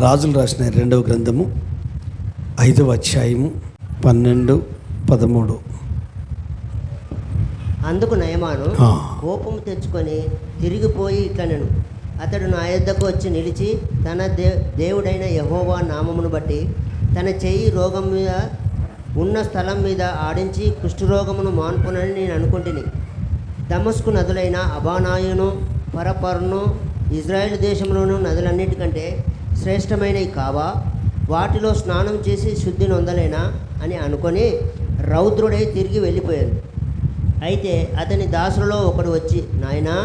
రాజులు రాసిన 2వ గ్రంథము 5వ అధ్యాయము 12, 13. అందుకు నయమాను కోపము తెచ్చుకొని తిరిగిపోయి ఇట్లనెను, అతడు నా యొద్దకు వచ్చి నిలిచి తన దేవుడైన యెహోవా నామమును బట్టి తన చెయ్యి రోగం మీద ఉన్న స్థలం మీద ఆడించి కుష్ఠరోగమును మాన్పునని నేను అనుకుంటుని. దమస్కు నదులైన అబానాయును పరపర్ను ఇజ్రాయేల్ దేశంలోను నదులన్నిటికంటే శ్రేష్టమైనవి కావా? వాటిలో స్నానం చేసి శుద్ధి నొందలేనా అని అనుకొని రౌద్రుడై తిరిగి వెళ్ళిపోయాను. అయితే అతని దాసులలో ఒకడు వచ్చి, నాయనా,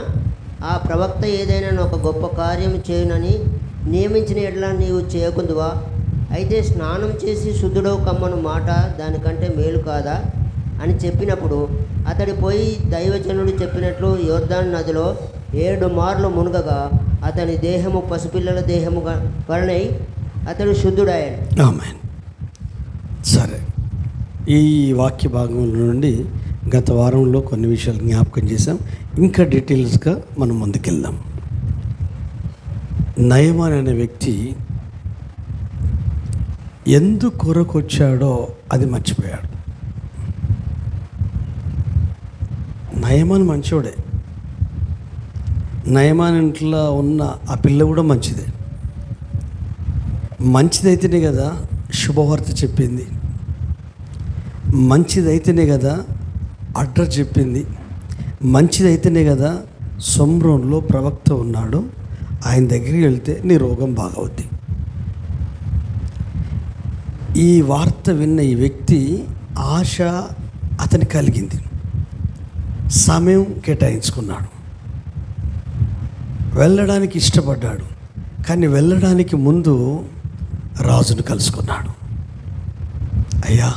ఆ ప్రవక్త ఏదైనా ఒక గొప్ప కార్యం చేయునని నియమించిన ఎడల నీవు చేయకుందువా? అయితే స్నానం చేసి శుద్ధుడవు కమ్మను మాట దానికంటే మేలు కాదా అని చెప్పినప్పుడు అతడు పోయి దైవజనుడు చెప్పినట్లు యోర్దాను నదిలో 7 మార్లు మునగగా అతని దేహము పసిపిల్లల దేహము వలనై అతడు శుద్ధుడాయను. ఆమేన్. సరే, ఈ వాక్య భాగం నుండి గత వారంలో కొన్ని విషయాలు జ్ఞాపకం చేసాం. ఇంకా డీటెయిల్స్గా మనం ముందుకెళ్దాం. నయమాన్ అనే వ్యక్తి ఎందుకు కొరకొచ్చాడో అది మర్చిపోయాడు. నయమాన్ మంచోడే, నయమాన్ ఇంట్లో ఉన్న ఆ పిల్ల కూడా మంచిదే. మంచిదైతేనే కదా శుభవార్త చెప్పింది, మంచిదైతేనే కదా అడ్రస్ చెప్పింది, మంచిదైతేనే కదా సొమ్రోన్లో ప్రవక్త ఉన్నాడు, ఆయన దగ్గరికి వెళ్తే నీ రోగం బాగవుద్ది. ఈ వార్త విన్న ఈ వ్యక్తి ఆశ అతనికి కలిగింది, సమయం కేటాయించుకున్నాడు, వెళ్ళడానికి ఇష్టపడ్డాడు. కానీ వెళ్ళడానికి ముందు రాజును కలుసుకున్నాడు. అయ్యా,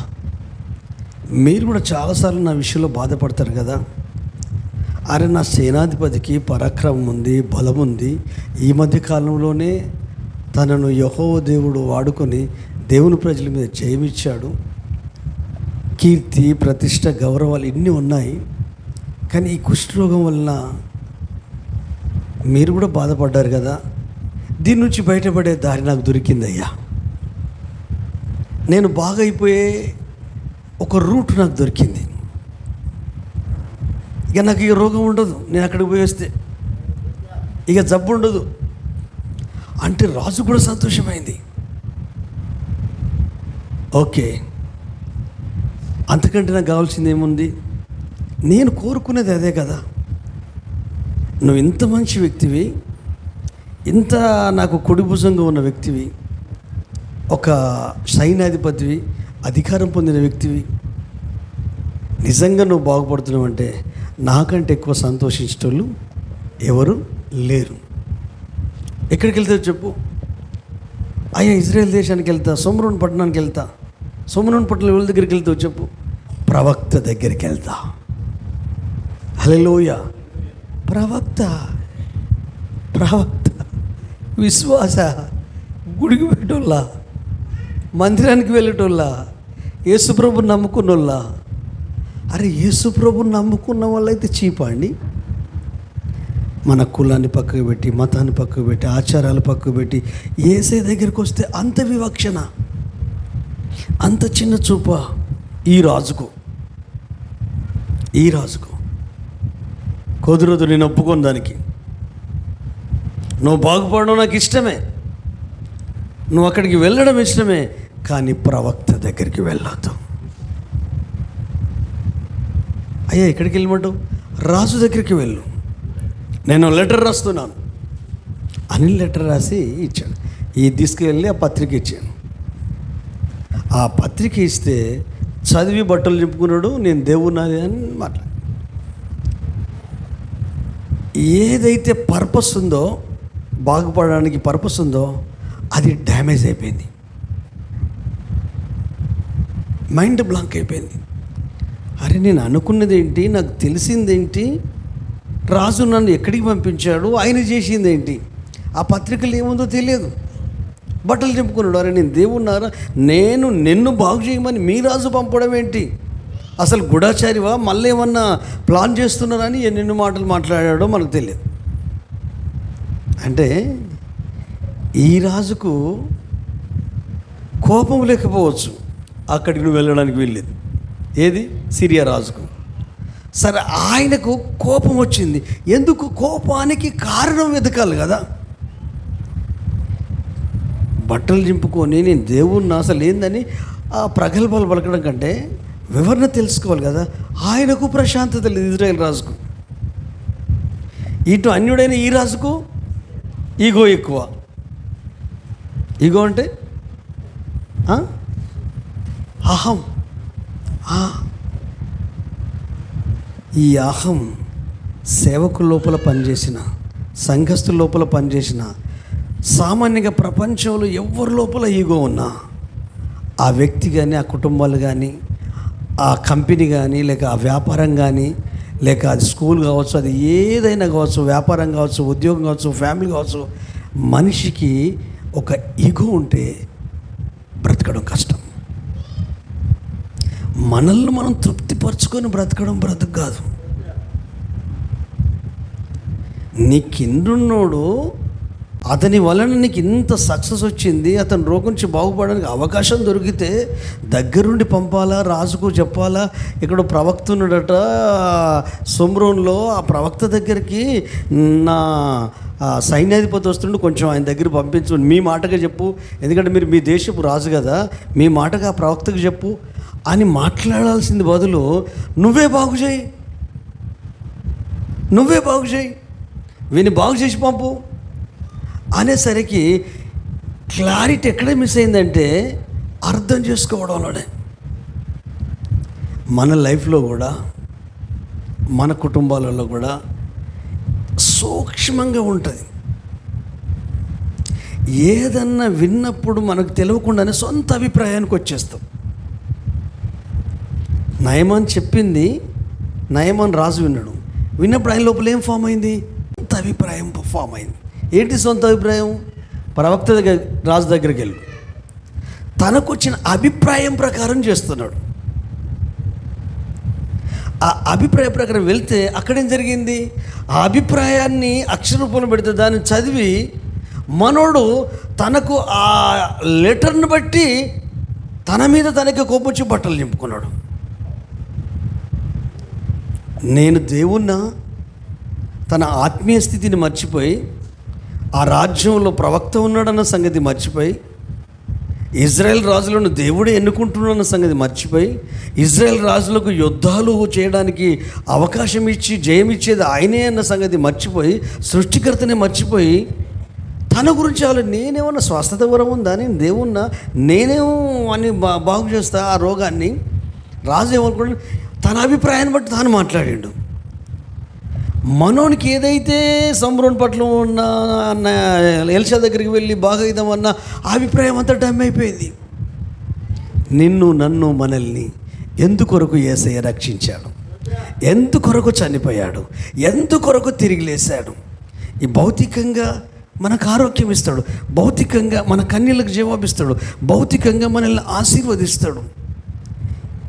మీరు కూడా చాలాసార్లు నా విషయంలో బాధపడతారు కదా, అరే నా సేనాధిపతికి పరాక్రమం ఉంది, బలం ఉంది, ఈ మధ్య కాలంలోనే తనను యెహోవా దేవుడు వాడుకొని దేవుని ప్రజల మీద జయమిచ్చాడు, కీర్తి ప్రతిష్ట గౌరవాలు ఇన్ని ఉన్నాయి, కానీ ఈ కుష్ఠరోగం వలన మీరు కూడా బాధపడ్డారు కదా, దీని నుంచి బయటపడే దారి నాకు దొరికిందయ్యా. నేను బాగా అయిపోయే ఒక రూట్ నాకు దొరికింది. ఇక నాకు ఇక రోగం ఉండదు, నేను అక్కడికి పోయి వస్తే ఇక జబ్బు ఉండదు అంటే రాజు కూడా సంతోషమైంది. ఓకే, అంతకంటే నాకు కావాల్సింది ఏముంది? నేను కోరుకునేది అదే కదా. నువ్వు ఇంత మంచి వ్యక్తివి, ఇంత నాకు కుడి భుజంగా ఉన్న వ్యక్తివి, ఒక సైన్యాధిపతివి, అధికారం పొందిన వ్యక్తివి, నిజంగా నువ్వు బాగుపడుతున్నావు అంటే నాకంటే ఎక్కువ సంతోషించేటోళ్ళు ఎవరు లేరు. ఎక్కడికి వెళ్తావు చెప్పు? అయ్యా, ఇజ్రాయెల్ దేశానికి వెళ్తా, సొమ్రోన్ పట్టణానికి వెళ్తా. సొమ్రోన్ పట్టణం ఎవరి దగ్గరికి వెళ్తావు చెప్పు? ప్రవక్త దగ్గరికి వెళ్తా. హల్లెలూయా. ప్రవక్త విశ్వాస, గుడికి పెట్టోళ్ళ, మందిరానికి వెళ్ళేటోళ్ళ, యేసుప్రభుని నమ్ముకున్నోళ్ళ. అరే, యేసుప్రభుని నమ్ముకున్న వాళ్ళైతే చీపండి. మన కులాన్ని పక్కకు పెట్టి, మతాన్ని పక్కకు పెట్టి, ఆచారాలు పక్కకు పెట్టి యేసే దగ్గరికి వస్తే అంత వివక్షణ, అంత చిన్న చూప ఈ రాజుకు కుదరదు. నేను ఒప్పుకోను దానికి. నువ్వు బాగుపడడం నాకు ఇష్టమే, నువ్వు అక్కడికి వెళ్ళడం ఇష్టమే, కానీ ప్రవక్త దగ్గరికి వెళ్ళొద్దు. అయ్యా, ఎక్కడికి వెళ్ళమంటావు? రాజు దగ్గరికి వెళ్ళు, నేను లెటర్ రాస్తున్నాను అని లెటర్ రాసి ఇచ్చాడు. ఈ తీసుకువెళ్ళి ఆ పత్రిక ఇచ్చాను. ఆ పత్రిక ఇస్తే చదివి బట్టలు చెప్పుకున్నాడు, నేను దేవునాది అని మాట్లాడు. ఏదైతే పర్పస్ ఉందో, బాగుపడడానికి పర్పస్ ఉందో, అది డ్యామేజ్ అయిపోయింది, మైండ్ బ్లాంక్ అయిపోయింది. అరే, నేను అనుకున్నది ఏంటి, నాకు తెలిసిందేంటి, రాజు నన్ను ఎక్కడికి పంపించాడు, ఆయన చేసింది ఏంటి, ఆ పత్రికలు ఏముందో తెలియదు, బట్టలు చెప్పుకున్నాడు. అరే, నేను దేవున్నారా, నేను నిన్ను బాగు చేయమని మీ రాజు పంపడం ఏంటి, అసలు గూఢాచారివా, మళ్ళీ ఏమన్నా ప్లాన్ చేస్తున్నారని ఎన్నెన్నో మాటలు మాట్లాడాడో మనకు తెలియదు. అంటే ఈ రాజుకు కోపం లేకపోవచ్చు, అక్కడికి నువ్వు వెళ్ళడానికి వెళ్ళేది. ఏది? సిరియా రాజుకు. సరే, ఆయనకు కోపం వచ్చింది. ఎందుకు? కోపానికి కారణం వెతకాలి కదా. బట్టలు చింపుకొని నేను దేవుణ్ణి అసలు ఏందని ఆ ప్రగల్భాలు పలకడం కంటే వివరణ తెలుసుకోవాలి కదా. ఆయనకు ప్రశాంతత లేదు, ఇజ్రాయేల్ రాజుకు. ఇటు అన్యుడైన ఈ రాజుకు ఈగో ఎక్కువ. ఈగో అంటే అహం. ఈ అహం సేవకుల లోపల పనిచేసిన, సంఘస్థుల లోపల పనిచేసిన, సామాన్యంగా ప్రపంచంలో ఎవరి లోపల ఈగో ఉన్నా ఆ వ్యక్తి కానీ, ఆ కుటుంబాలు కానీ, ఆ కంపెనీ కానీ, లేక ఆ వ్యాపారం కానీ, లేక అది స్కూల్ కావచ్చు, అది ఏదైనా కావచ్చు, వ్యాపారం కావచ్చు, ఉద్యోగం కావచ్చు, ఫ్యామిలీ కావచ్చు, మనిషికి ఒక ఈగో ఉంటే బ్రతకడం కష్టం. మనల్ని మనం తృప్తిపరచుకొని బ్రతకడం బ్రతుకు కాదు. నీ కిందున్నోడు, అతని వలన నీకు ఇంత సక్సెస్ వచ్చింది, అతని రోగం నుంచి బాగుపడడానికి అవకాశం దొరికితే దగ్గరుండి పంపాలా, రాజుకు చెప్పాలా. ఇక్కడ ప్రవక్త ఉన్నాడట సొమ్రోన్లో, ఆ ప్రవక్త దగ్గరికి నా సైన్యాధిపతి వస్తుండే, కొంచెం ఆయన దగ్గర పంపించు, మీ మాటగా చెప్పు, ఎందుకంటే మీరు మీ దేశపు రాజు కదా, మీ మాటగా ఆ ప్రవక్తకు చెప్పు అని మాట్లాడాల్సింది బదులు నువ్వే బాగు చేయి, నువ్వే బాగు చేయి, వీని బాగు చేసి పంపు అనేసరికి క్లారిటీ ఎక్కడ మిస్ అయిందంటే అర్థం చేసుకోవడంలోనే. మన లైఫ్లో కూడా, మన కుటుంబాలలో కూడా సూక్ష్మంగా ఉంటుంది. ఏదన్నా విన్నప్పుడు మనకు తెలియకుండానే సొంత అభిప్రాయానికి వచ్చేస్తాం. నయమాన్ చెప్పింది నయమాన్ రాజు విన్నప్పుడు ఆయన లోపల ఏం ఫామ్ అయింది? సొంత అభిప్రాయం ఫామ్ అయింది. ఏంటి సొంత అభిప్రాయం? ప్రవక్త దగ్గర, రాజు దగ్గరికి వెళ్ళి తనకు వచ్చిన అభిప్రాయం ప్రకారం చేస్తున్నాడు. ఆ అభిప్రాయ ప్రకారం వెళ్తే అక్కడేం జరిగింది? ఆ అభిప్రాయాన్ని అక్షర రూపంలో పెడితే దాన్ని చదివి మనోడు తనకు ఆ లెటర్ని బట్టి తన మీద తనకి కోపం వచ్చి బట్టలు చింపుకున్నాడు. నేను దేవుణ్ణా? తన ఆత్మీయ స్థితిని మర్చిపోయి, ఆ రాజ్యంలో ప్రవక్త ఉన్నాడన్న సంగతి మర్చిపోయి, ఇజ్రాయెల్ రాజులను దేవుడే ఎన్నుకుంటున్నాడన్న సంగతి మర్చిపోయి, ఇజ్రాయెల్ రాజులకు యుద్ధాలు చేయడానికి అవకాశం ఇచ్చి జయం ఇచ్చేది ఆయనే అన్న సంగతి మర్చిపోయి, సృష్టికర్తనే మర్చిపోయి, తన గురించి నేనేమన్నా స్వస్థత వరం ఉందా, నేను దేవుణ్ణా, నేనేమో అని బాగు చేస్తా ఆ రోగాన్ని. రాజు ఏమనుకున్నాడు? తన అభిప్రాయాన్ని బట్టి తాను మాట్లాడాడు. మనోనికి ఏదైతే సమ్రోన్ పట్ల ఉన్న ఎల్షా దగ్గరికి వెళ్ళి బాగా ఇద్దామన్న అభిప్రాయం అంతా డమ్ అయిపోయింది. నిన్ను, నన్ను, మనల్ని ఎందుకొరకు యేసయ్య రక్షించాడు, ఎందుకొరకు చనిపోయాడు, ఎందుకొరకు తిరిగి లేశాడు. ఈ భౌతికంగా మనకు ఆరోగ్యం ఇస్తాడు, భౌతికంగా మన కన్నీళ్ళకు జవాబిస్తాడు, భౌతికంగా మనల్ని ఆశీర్వదిస్తాడు.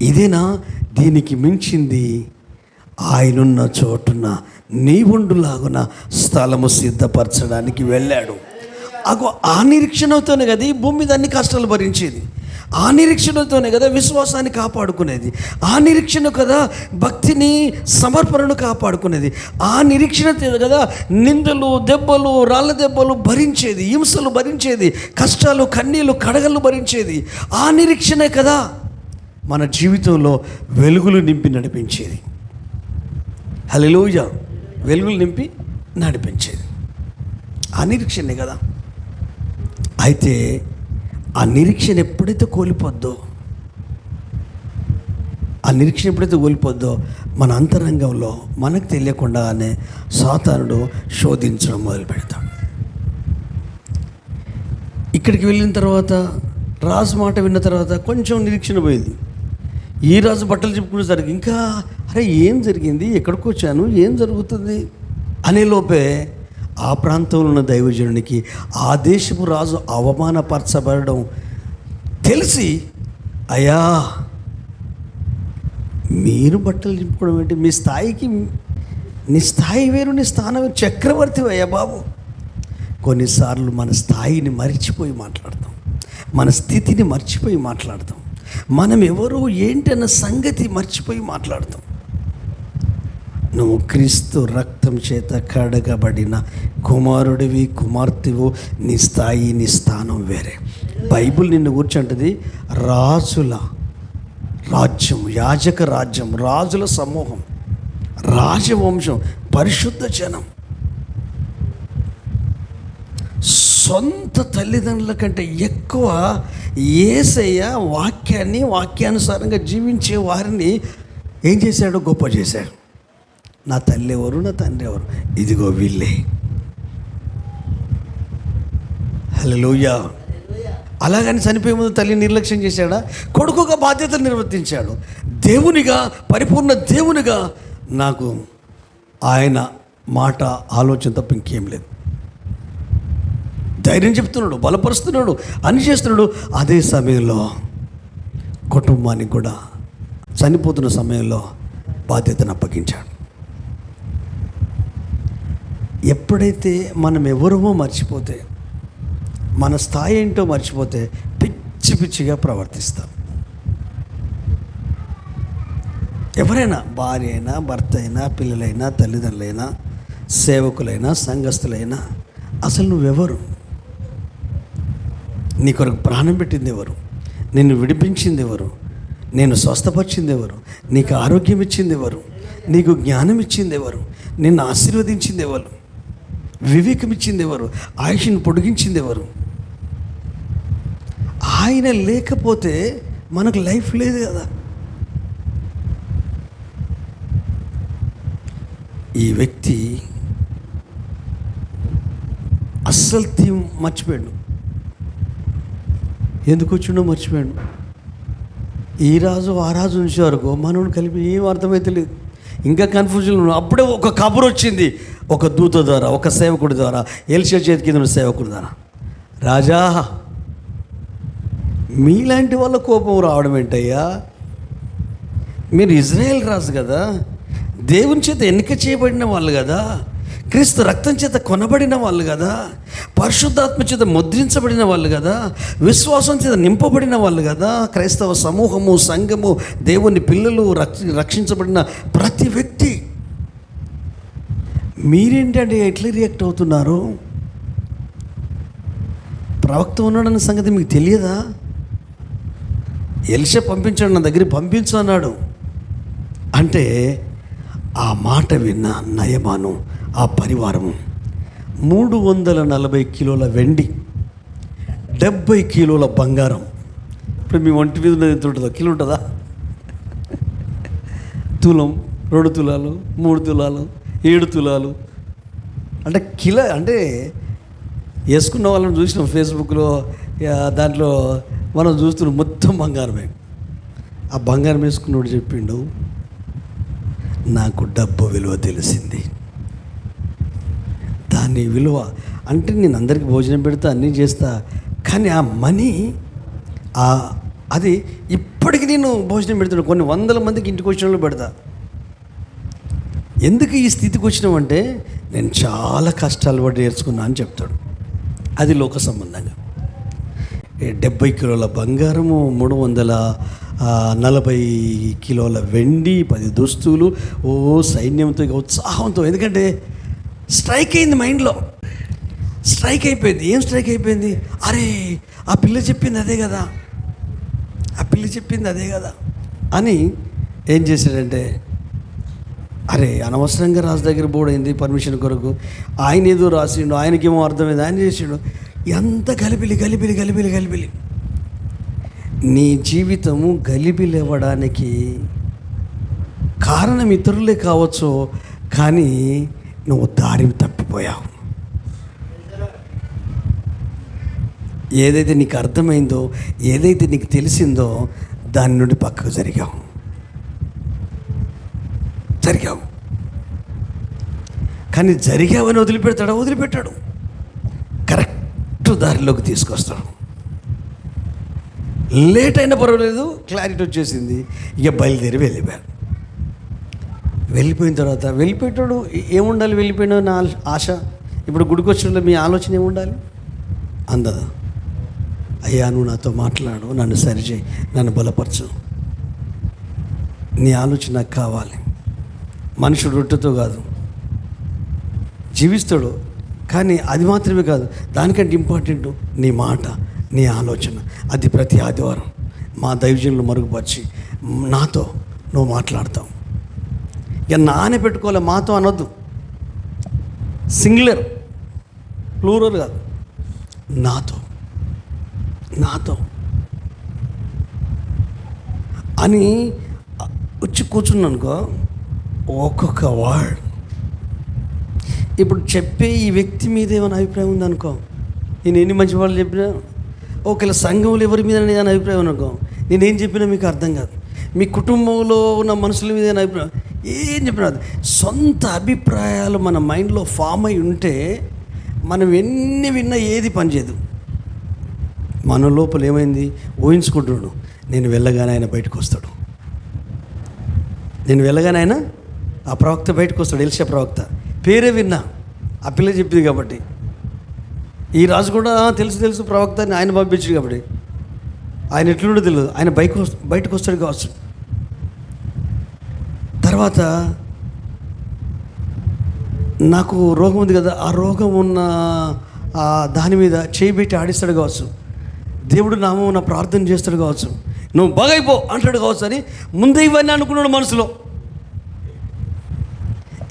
ఇదేనా? దీనికి మించింది ఆయనున్న చోటున నీవుండులాగున స్థలము సిద్ధపరచడానికి వెళ్ళాడు. ఆ నిరీక్షణతోనే కదా ఈ భూమి మీద అన్ని కష్టాలు భరించేది. ఆ నిరీక్షణతోనే కదా విశ్వాసాన్ని కాపాడుకునేది. ఆ నిరీక్షణ కదా భక్తిని, సమర్పణను కాపాడుకునేది. ఆ నిరీక్షణ కదా నిందలు, దెబ్బలు, రాళ్ళ దెబ్బలు భరించేది, హింసలు భరించేది, కష్టాలు, కన్నీళ్ళు, కడగలు భరించేది. ఆ నిరీక్షణే కదా మన జీవితంలో వెలుగులు నింపి నడిపించేది. హల్లెలూయా! వెలుగులు నింపి నడిపించేది ఆ నిరీక్షణే కదా. అయితే ఆ నిరీక్షణ ఎప్పుడైతే కోల్పోద్దో, ఆ నిరీక్షణ ఎప్పుడైతే కోల్పోద్దో మన అంతరంగంలో మనకు తెలియకుండానే సాతానుడు శోధించడం మొదలు పెడతాడు. ఇక్కడికి వెళ్ళిన తర్వాత, రాజు మాట విన్న తర్వాత కొంచెం నిరీక్షణ పోయింది. ఈ రాజు బట్టలు చెప్పుకునేసరికి ఇంకా అరే ఏం జరిగింది, ఎక్కడికి వచ్చాను, ఏం జరుగుతుంది అనే లోపే ఆ ప్రాంతంలో ఉన్న దైవజనునికి ఆ దేశపు రాజు అవమానపరచబడడం తెలిసి, అయ్యా మీరు బట్టలు చింపుకోవడం ఏంటి, మీ స్థాయికి, నీ స్థాయి వేరు, నీ స్థానం వేరు, చక్రవర్తి అయ్యా బాబు, కొన్నిసార్లు మన స్థాయిని మర్చిపోయి మాట్లాడతాం, మన స్థితిని మర్చిపోయి మాట్లాడతాం, మనం ఎవరు ఏంటి అన్న సంగతి మర్చిపోయి మాట్లాడతాం. నువ్వు క్రీస్తు రక్తం చేత కడగబడిన కుమారుడివి, కుమార్తెవు. నీ స్థాయి, నీ స్థానం వేరే. బైబిల్ నిన్ను కూర్చుంటుంది రాజుల రాజ్యం, యాజక రాజ్యం, రాజుల సమూహం, రాజవంశం, పరిశుద్ధ జనం. సొంత తల్లిదండ్రుల కంటే ఎక్కువ యేసయ్య వాక్యానుసారంగా జీవించే వారిని ఏం చేశాడు? గొప్ప చేశాడు. నా తల్లి ఎవరు, నా తండ్రి ఎవరు? ఇదిగో వీళ్ళే. హల్లెలూయా. అలాగని చనిపోయే ముందు తల్లి నిర్లక్ష్యం చేశాడా? కొడుకుగా బాధ్యతలు నిర్వర్తించాడు. దేవునిగా, పరిపూర్ణ దేవునిగా నాకు ఆయన మాట, ఆలోచన తప్ప ఇంకేం లేదు. ధైర్యం చెప్తున్నాడు, బలపరుస్తున్నాడు, అని చేస్తున్నాడు. అదే సమయంలో కుటుంబానికి కూడా చనిపోతున్న సమయంలో బాధ్యతను అప్పగించాడు. ఎప్పుడైతే మనం ఎవరమో మర్చిపోతే, మన స్థాయి ఏంటో మర్చిపోతే పిచ్చి పిచ్చిగా ప్రవర్తిస్తాం. ఎవరైనా, భార్య అయినా, భర్త అయినా, పిల్లలైనా, తల్లిదండ్రులైనా, సేవకులైనా, సంఘస్థులైనా, అసలు నువ్వెవరు? నీ కొరకు ప్రాణం పెట్టింది ఎవరు? నిన్ను విడిపించింది ఎవరు? నేను స్వస్థపరిచింది ఎవరు? నీకు ఆరోగ్యం ఇచ్చింది ఎవరు? నీకు జ్ఞానం ఇచ్చింది ఎవరు? నిన్ను ఆశీర్వదించింది ఎవరు? వివేకం ఇచ్చింది ఎవరు? ఆయుష్ను పొడిగించింది ఎవరు? ఆయన లేకపోతే మనకు లైఫ్ లేదు కదా. ఈ వ్యక్తి అస్సలు థీమ్ మర్చిపోయాడు. ఎందుకు వచ్చిండో మర్చిపోయాడు. ఈ రాజు ఆ రాజు నుంచి వరకు మనోడు కలిపి ఏం అర్థమైతే లేదు. ఇంకా కన్ఫ్యూజన్. అప్పుడే ఒక కబురు వచ్చింది, ఒక దూత ద్వారా, ఒక సేవకుడి ద్వారా, ఎలీషా చేతి కింద ఉన్న సేవకుడి ద్వారా, రాజా మీలాంటి వాళ్ళ కోపం రావడం ఏంటయ్యా? మీరు ఇజ్రాయేల్ రాజు కదా, దేవుని చేత ఎన్నిక చేయబడిన వాళ్ళు కదా, క్రీస్తు రక్తం చేత కొనబడిన వాళ్ళు కదా, పరిశుద్ధాత్మ చేత ముద్రించబడిన వాళ్ళు కదా, విశ్వాసం చేత నింపబడిన వాళ్ళు కదా, క్రైస్తవ సమూహము, సంఘము, దేవుని పిల్లలు, రక్షించబడిన ప్రతి వ్యక్తి. మీరేంటంటే ఎట్లా రియాక్ట్ అవుతున్నారు? ప్రవక్త ఉన్నాడన్న సంగతి మీకు తెలియదా? ఎలీషా పంపించాడు, నా దగ్గరికి పంపించు అన్నాడు. అంటే ఆ మాట విన్న నయమాను, ఆ పరివారము 340 కిలోల వెండి, 70 కిలోల బంగారం. ఇప్పుడు మీ ఒంటి మీద ఎంత ఉంటుందో? కిలో ఉంటుందా? తులం, 2 తులాలు, 3 తులాలు, 7 తులాలు, అంటే కిలో. అంటే వేసుకున్న వాళ్ళని చూసినాం ఫేస్బుక్లో, దాంట్లో మనం చూస్తున్నాం, మొత్తం బంగారమే. ఆ బంగారం వేసుకున్నోడు చెప్పిండు, నాకు డబ్బు విలువ తెలిసింది. దాని విలువ అంటే నేను అందరికీ భోజనం పెడతా, అన్నీ చేస్తా, కానీ ఆ మనీ, అది ఇప్పటికి నేను భోజనం పెడుతున్నా, కొన్ని 100 మందికి ఇంటికి వచ్చిన వాళ్ళు పెడతా. ఎందుకు ఈ స్థితికి వచ్చినామంటే నేను చాలా కష్టాలు పడి నేర్చుకున్నా అని చెప్తాడు. అది లోక సంబంధంగా. 70 కిలోల బంగారము, 340 కిలోల వెండి, 10 దుస్తులు, సైన్యంతో, ఉత్సాహంతో. ఎందుకంటే స్ట్రైక్ అయింది మైండ్లో, స్ట్రైక్ అయిపోయింది. ఏం స్ట్రైక్ అయిపోయింది? అరే ఆ పిల్ల చెప్పింది అదే కదా, ఆ పిల్ల చెప్పింది అదే కదా అని ఏం చేశాడంటే, అరే అనవసరంగా రాజు దగ్గర బోర్డైంది పర్మిషన్ కొరకు, ఆయన ఏదో రాసిండు, ఆయనకేమో అర్థమైంది, ఆయన చేసిండు. ఎంత గలిబిలి. నీ జీవితము గలిబిలేవడానికి కారణం ఇతరులే కావచ్చు, కానీ నువ్వు దారి తప్పిపోయావు. ఏదైతే నీకు అర్థమైందో, ఏదైతే నీకు తెలిసిందో దాని నుండి పక్కకు జరిగావు. కానీ జరిగావని వదిలిపెట్టాడు. కరెక్ట్ దారిలోకి తీసుకొస్తాడు. లేట్ అయినా పర్వాలేదు, క్లారిటీ వచ్చేసింది. ఇక బయలుదేరి వెళ్ళిపోయిన తర్వాత వెళ్ళిపోయేటాడు. ఏముండాలి వెళ్ళిపోయినా నా ఆశ? ఇప్పుడు గుడికి వచ్చినప్పుడు మీ ఆలోచన ఏముండాలి? అందదా? అయ్యా నువ్వు నాతో మాట్లాడు, నన్ను సరిచేయి, నన్ను బలపరచు. నీ ఆలోచన నాకు కావాలి. మనుషుడు రొట్టెతో కాదు జీవిస్తాడు, కానీ అది మాత్రమే కాదు, దానికంటే ఇంపార్టెంట్ నీ మాట, నీ ఆలోచన. అది ప్రతి ఆదివారం మా దైవజనులు మరుగుపరిచి నాతో నువ్వు మాట్లాడతావు. ఇక నానే పెట్టుకోలే, మాతో అనొద్దు. సింగులర్, ప్లూరల్ కాదు, నాతో అని వచ్చి కూర్చున్నానుకో, ఒక్కొక్క వర్డ్. ఇప్పుడు చెప్పే ఈ వ్యక్తి మీద ఏమైనా అభిప్రాయం ఉందనుకో, నేను ఎన్ని మంచి వాళ్ళు చెప్పినా, ఒకవేళ సంఘంలో ఎవరి మీద ఏదైనా అభిప్రాయం అనుకో, నేనేం చెప్పినా మీకు అర్థం కాదు. మీ కుటుంబంలో ఉన్న మనుషుల మీద ఏదైనా అభిప్రాయం, ఏం చెప్పినా సొంత అభిప్రాయాలు మన మైండ్లో ఫామ్ అయి ఉంటే మనం ఎన్ని విన్నా ఏది పనిచేయదు. మన లోపల ఏమైంది ఊహించుకుంటున్నాడు, నేను వెళ్ళగానే ఆయన బయటకు వస్తాడు, నేను వెళ్ళగానే ఆయన ఆ ప్రవక్త బయటకు వస్తాడు. ఎలీషా ప్రవక్త పేరే విన్నా, ఆ పిల్ల చెప్పింది కాబట్టి. ఈ రాజు కూడా తెలుసు ప్రవక్త అని ఆయన పంపించాడు కాబట్టి ఆయన ఎట్లుండో తెలియదు, ఆయన బయటకు వస్తాడు కావచ్చు. తర్వాత నాకు రోగం ఉంది కదా, ఆ రోగం ఉన్న దాని మీద చేయి పెట్టి ఆడిస్తాడు కావచ్చు, దేవుడు నామం నా ప్రార్థన చేస్తాడు కావచ్చు, నువ్వు బాగైపో అంటాడు కావచ్చు అని ముందే ఇవన్నీ అనుకున్నాడు మనసులో.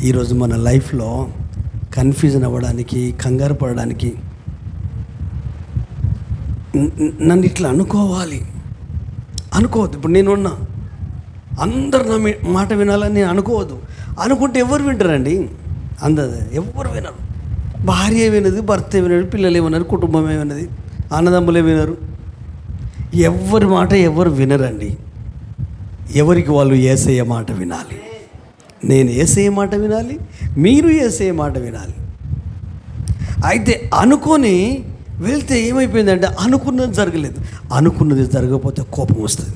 ఈరోజు మన లైఫ్లో కన్ఫ్యూజన్ అవ్వడానికి, కంగారు పడడానికి, నన్ను ఇట్లా అనుకోవద్దు. ఇప్పుడు నేనున్నా అందరు నా మాట వినాలని నేను అనుకోవద్దు. అనుకుంటే ఎవరు వింటారండి? ఎవరు వినరు. భార్య వినదు, భర్త వినరు, పిల్లలు ఏమన్నారు, కుటుంబం ఏమన్నది, అన్నదమ్ములే వినరు. ఎవరి మాట ఎవరు వినరండి. ఎవరికి వాళ్ళు యేసయ్య మాట వినాలి. నేను యేసయ్య మాట వినాలి, మీరు యేసయ్య మాట వినాలి. అయితే అనుకొని వెళ్తే ఏమైపోయిందంటే అనుకున్నది జరగలేదు. అనుకున్నది జరగకపోతే కోపం వస్తుంది.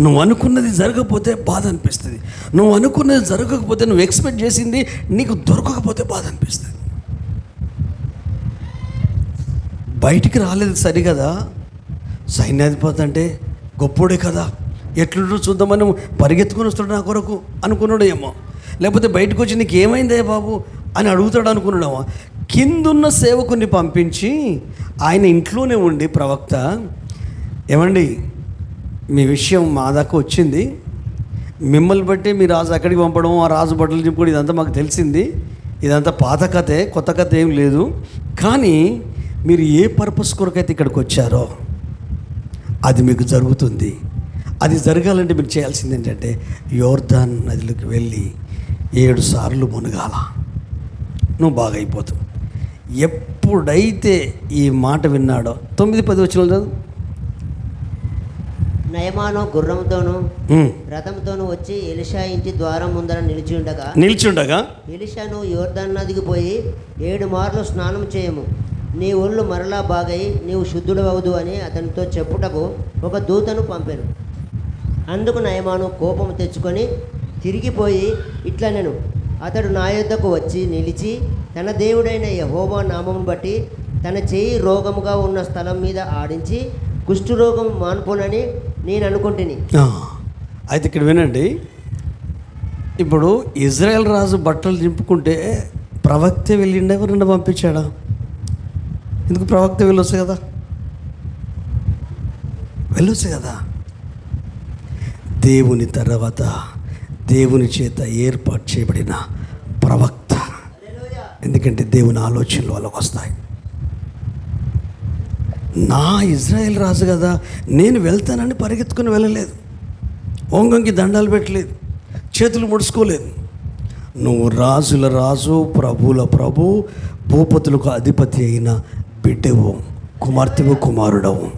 నువ్వు అనుకున్నది జరగకపోతే బాధ అనిపిస్తుంది. నువ్వు అనుకున్నది జరగకపోతే, నువ్వు ఎక్స్పెక్ట్ చేసింది నీకు దొరకకపోతే బాధ అనిపిస్తుంది. బయటికి రాలేదు సరిగదా, సైన్యాధిపతి అంటే గొప్పోడే కదా, ఎట్లుంటో చూద్దామని పరిగెత్తుకొని వస్తాడు నా కొరకు అనుకున్నాడు ఏమో. లేకపోతే బయటకు వచ్చి నీకు ఏమైందే బాబు అని అడుగుతాడు అనుకున్నాడేమో. కిందున్న సేవకుని పంపించి ఆయన ఇంట్లోనే ఉండి ప్రవక్త, ఏమండి మీ విషయం మా దాకా వచ్చింది, మిమ్మల్ని బట్టి మీ రాజు అక్కడికి పంపడం, ఆ రాజు బట్టలు చింపుకోవడం, ఇదంతా మాకు తెలిసింది, ఇదంతా పాత కథే, కొత్త కథ ఏం లేదు. కానీ మీరు ఏ పర్పస్ కొరకైతే ఇక్కడికి వచ్చారో అది మీకు జరుగుతుంది. అది జరగాలంటే మీరు చేయాల్సింది ఏంటంటే యోర్దాన్ నదిలోకి వెళ్ళి 7 సార్లు మునగాల, నువ్వు బాగైపోతావు. ఎప్పుడైతే ఈ మాట విన్నాడో 9-10 వచనాలు నయమాను గుర్రంతోనూ రథంతోనూ వచ్చి ఎలీషా ఇంటి ద్వారం ముందర నిలిచి ఉండగా ఎలీషాను యోర్దాను నదికి పోయి 7 మార్లు స్నానం చేయము, నీ ఒళ్ళు మరలా బాగై నీవు శుద్ధుడవదు అని అతనితో చెప్పుటకు ఒక దూతను పంపెను. అందుకు నయమాను కోపం తెచ్చుకొని తిరిగిపోయి ఇట్లనెను, అతడు నా యొద్దకు వచ్చి నిలిచి తన దేవుడైన యెహోవా నామమును బట్టి తన చేయి రోగముగా ఉన్న స్థలం మీద ఆడించి కుష్ఠరోగం మాన్పునని నేను అనుకుంటుని. అయితే ఇక్కడ వినండి, ఇప్పుడు ఇజ్రాయెల్ రాజు బట్టలు చింపుకుంటే ప్రవక్త వెళ్ళిండా, ఎవరన్నా పంపించాడా? ఎందుకు ప్రవక్త వెళ్ళొచ్చు కదా. దేవుని తర్వాత దేవుని చేత ఏర్పాటు చేయబడిన ప్రవక్త, ఎందుకంటే దేవుని ఆలోచనలు వాళ్ళకు వస్తాయి. నా ఇజ్రాయెల్ రాజు కదా, నేను వెళ్తానని పరిగెత్తుకుని వెళ్ళలేదు, ఓంగంకి దండాలు పెట్టలేదు, చేతులు ముడుచుకోలేదు. నువ్వు రాజుల రాజు, ప్రభుల ప్రభు, భూపతులకు అధిపతి అయిన బిడ్డవు, కుమార్తెవు, కుమారుడవు.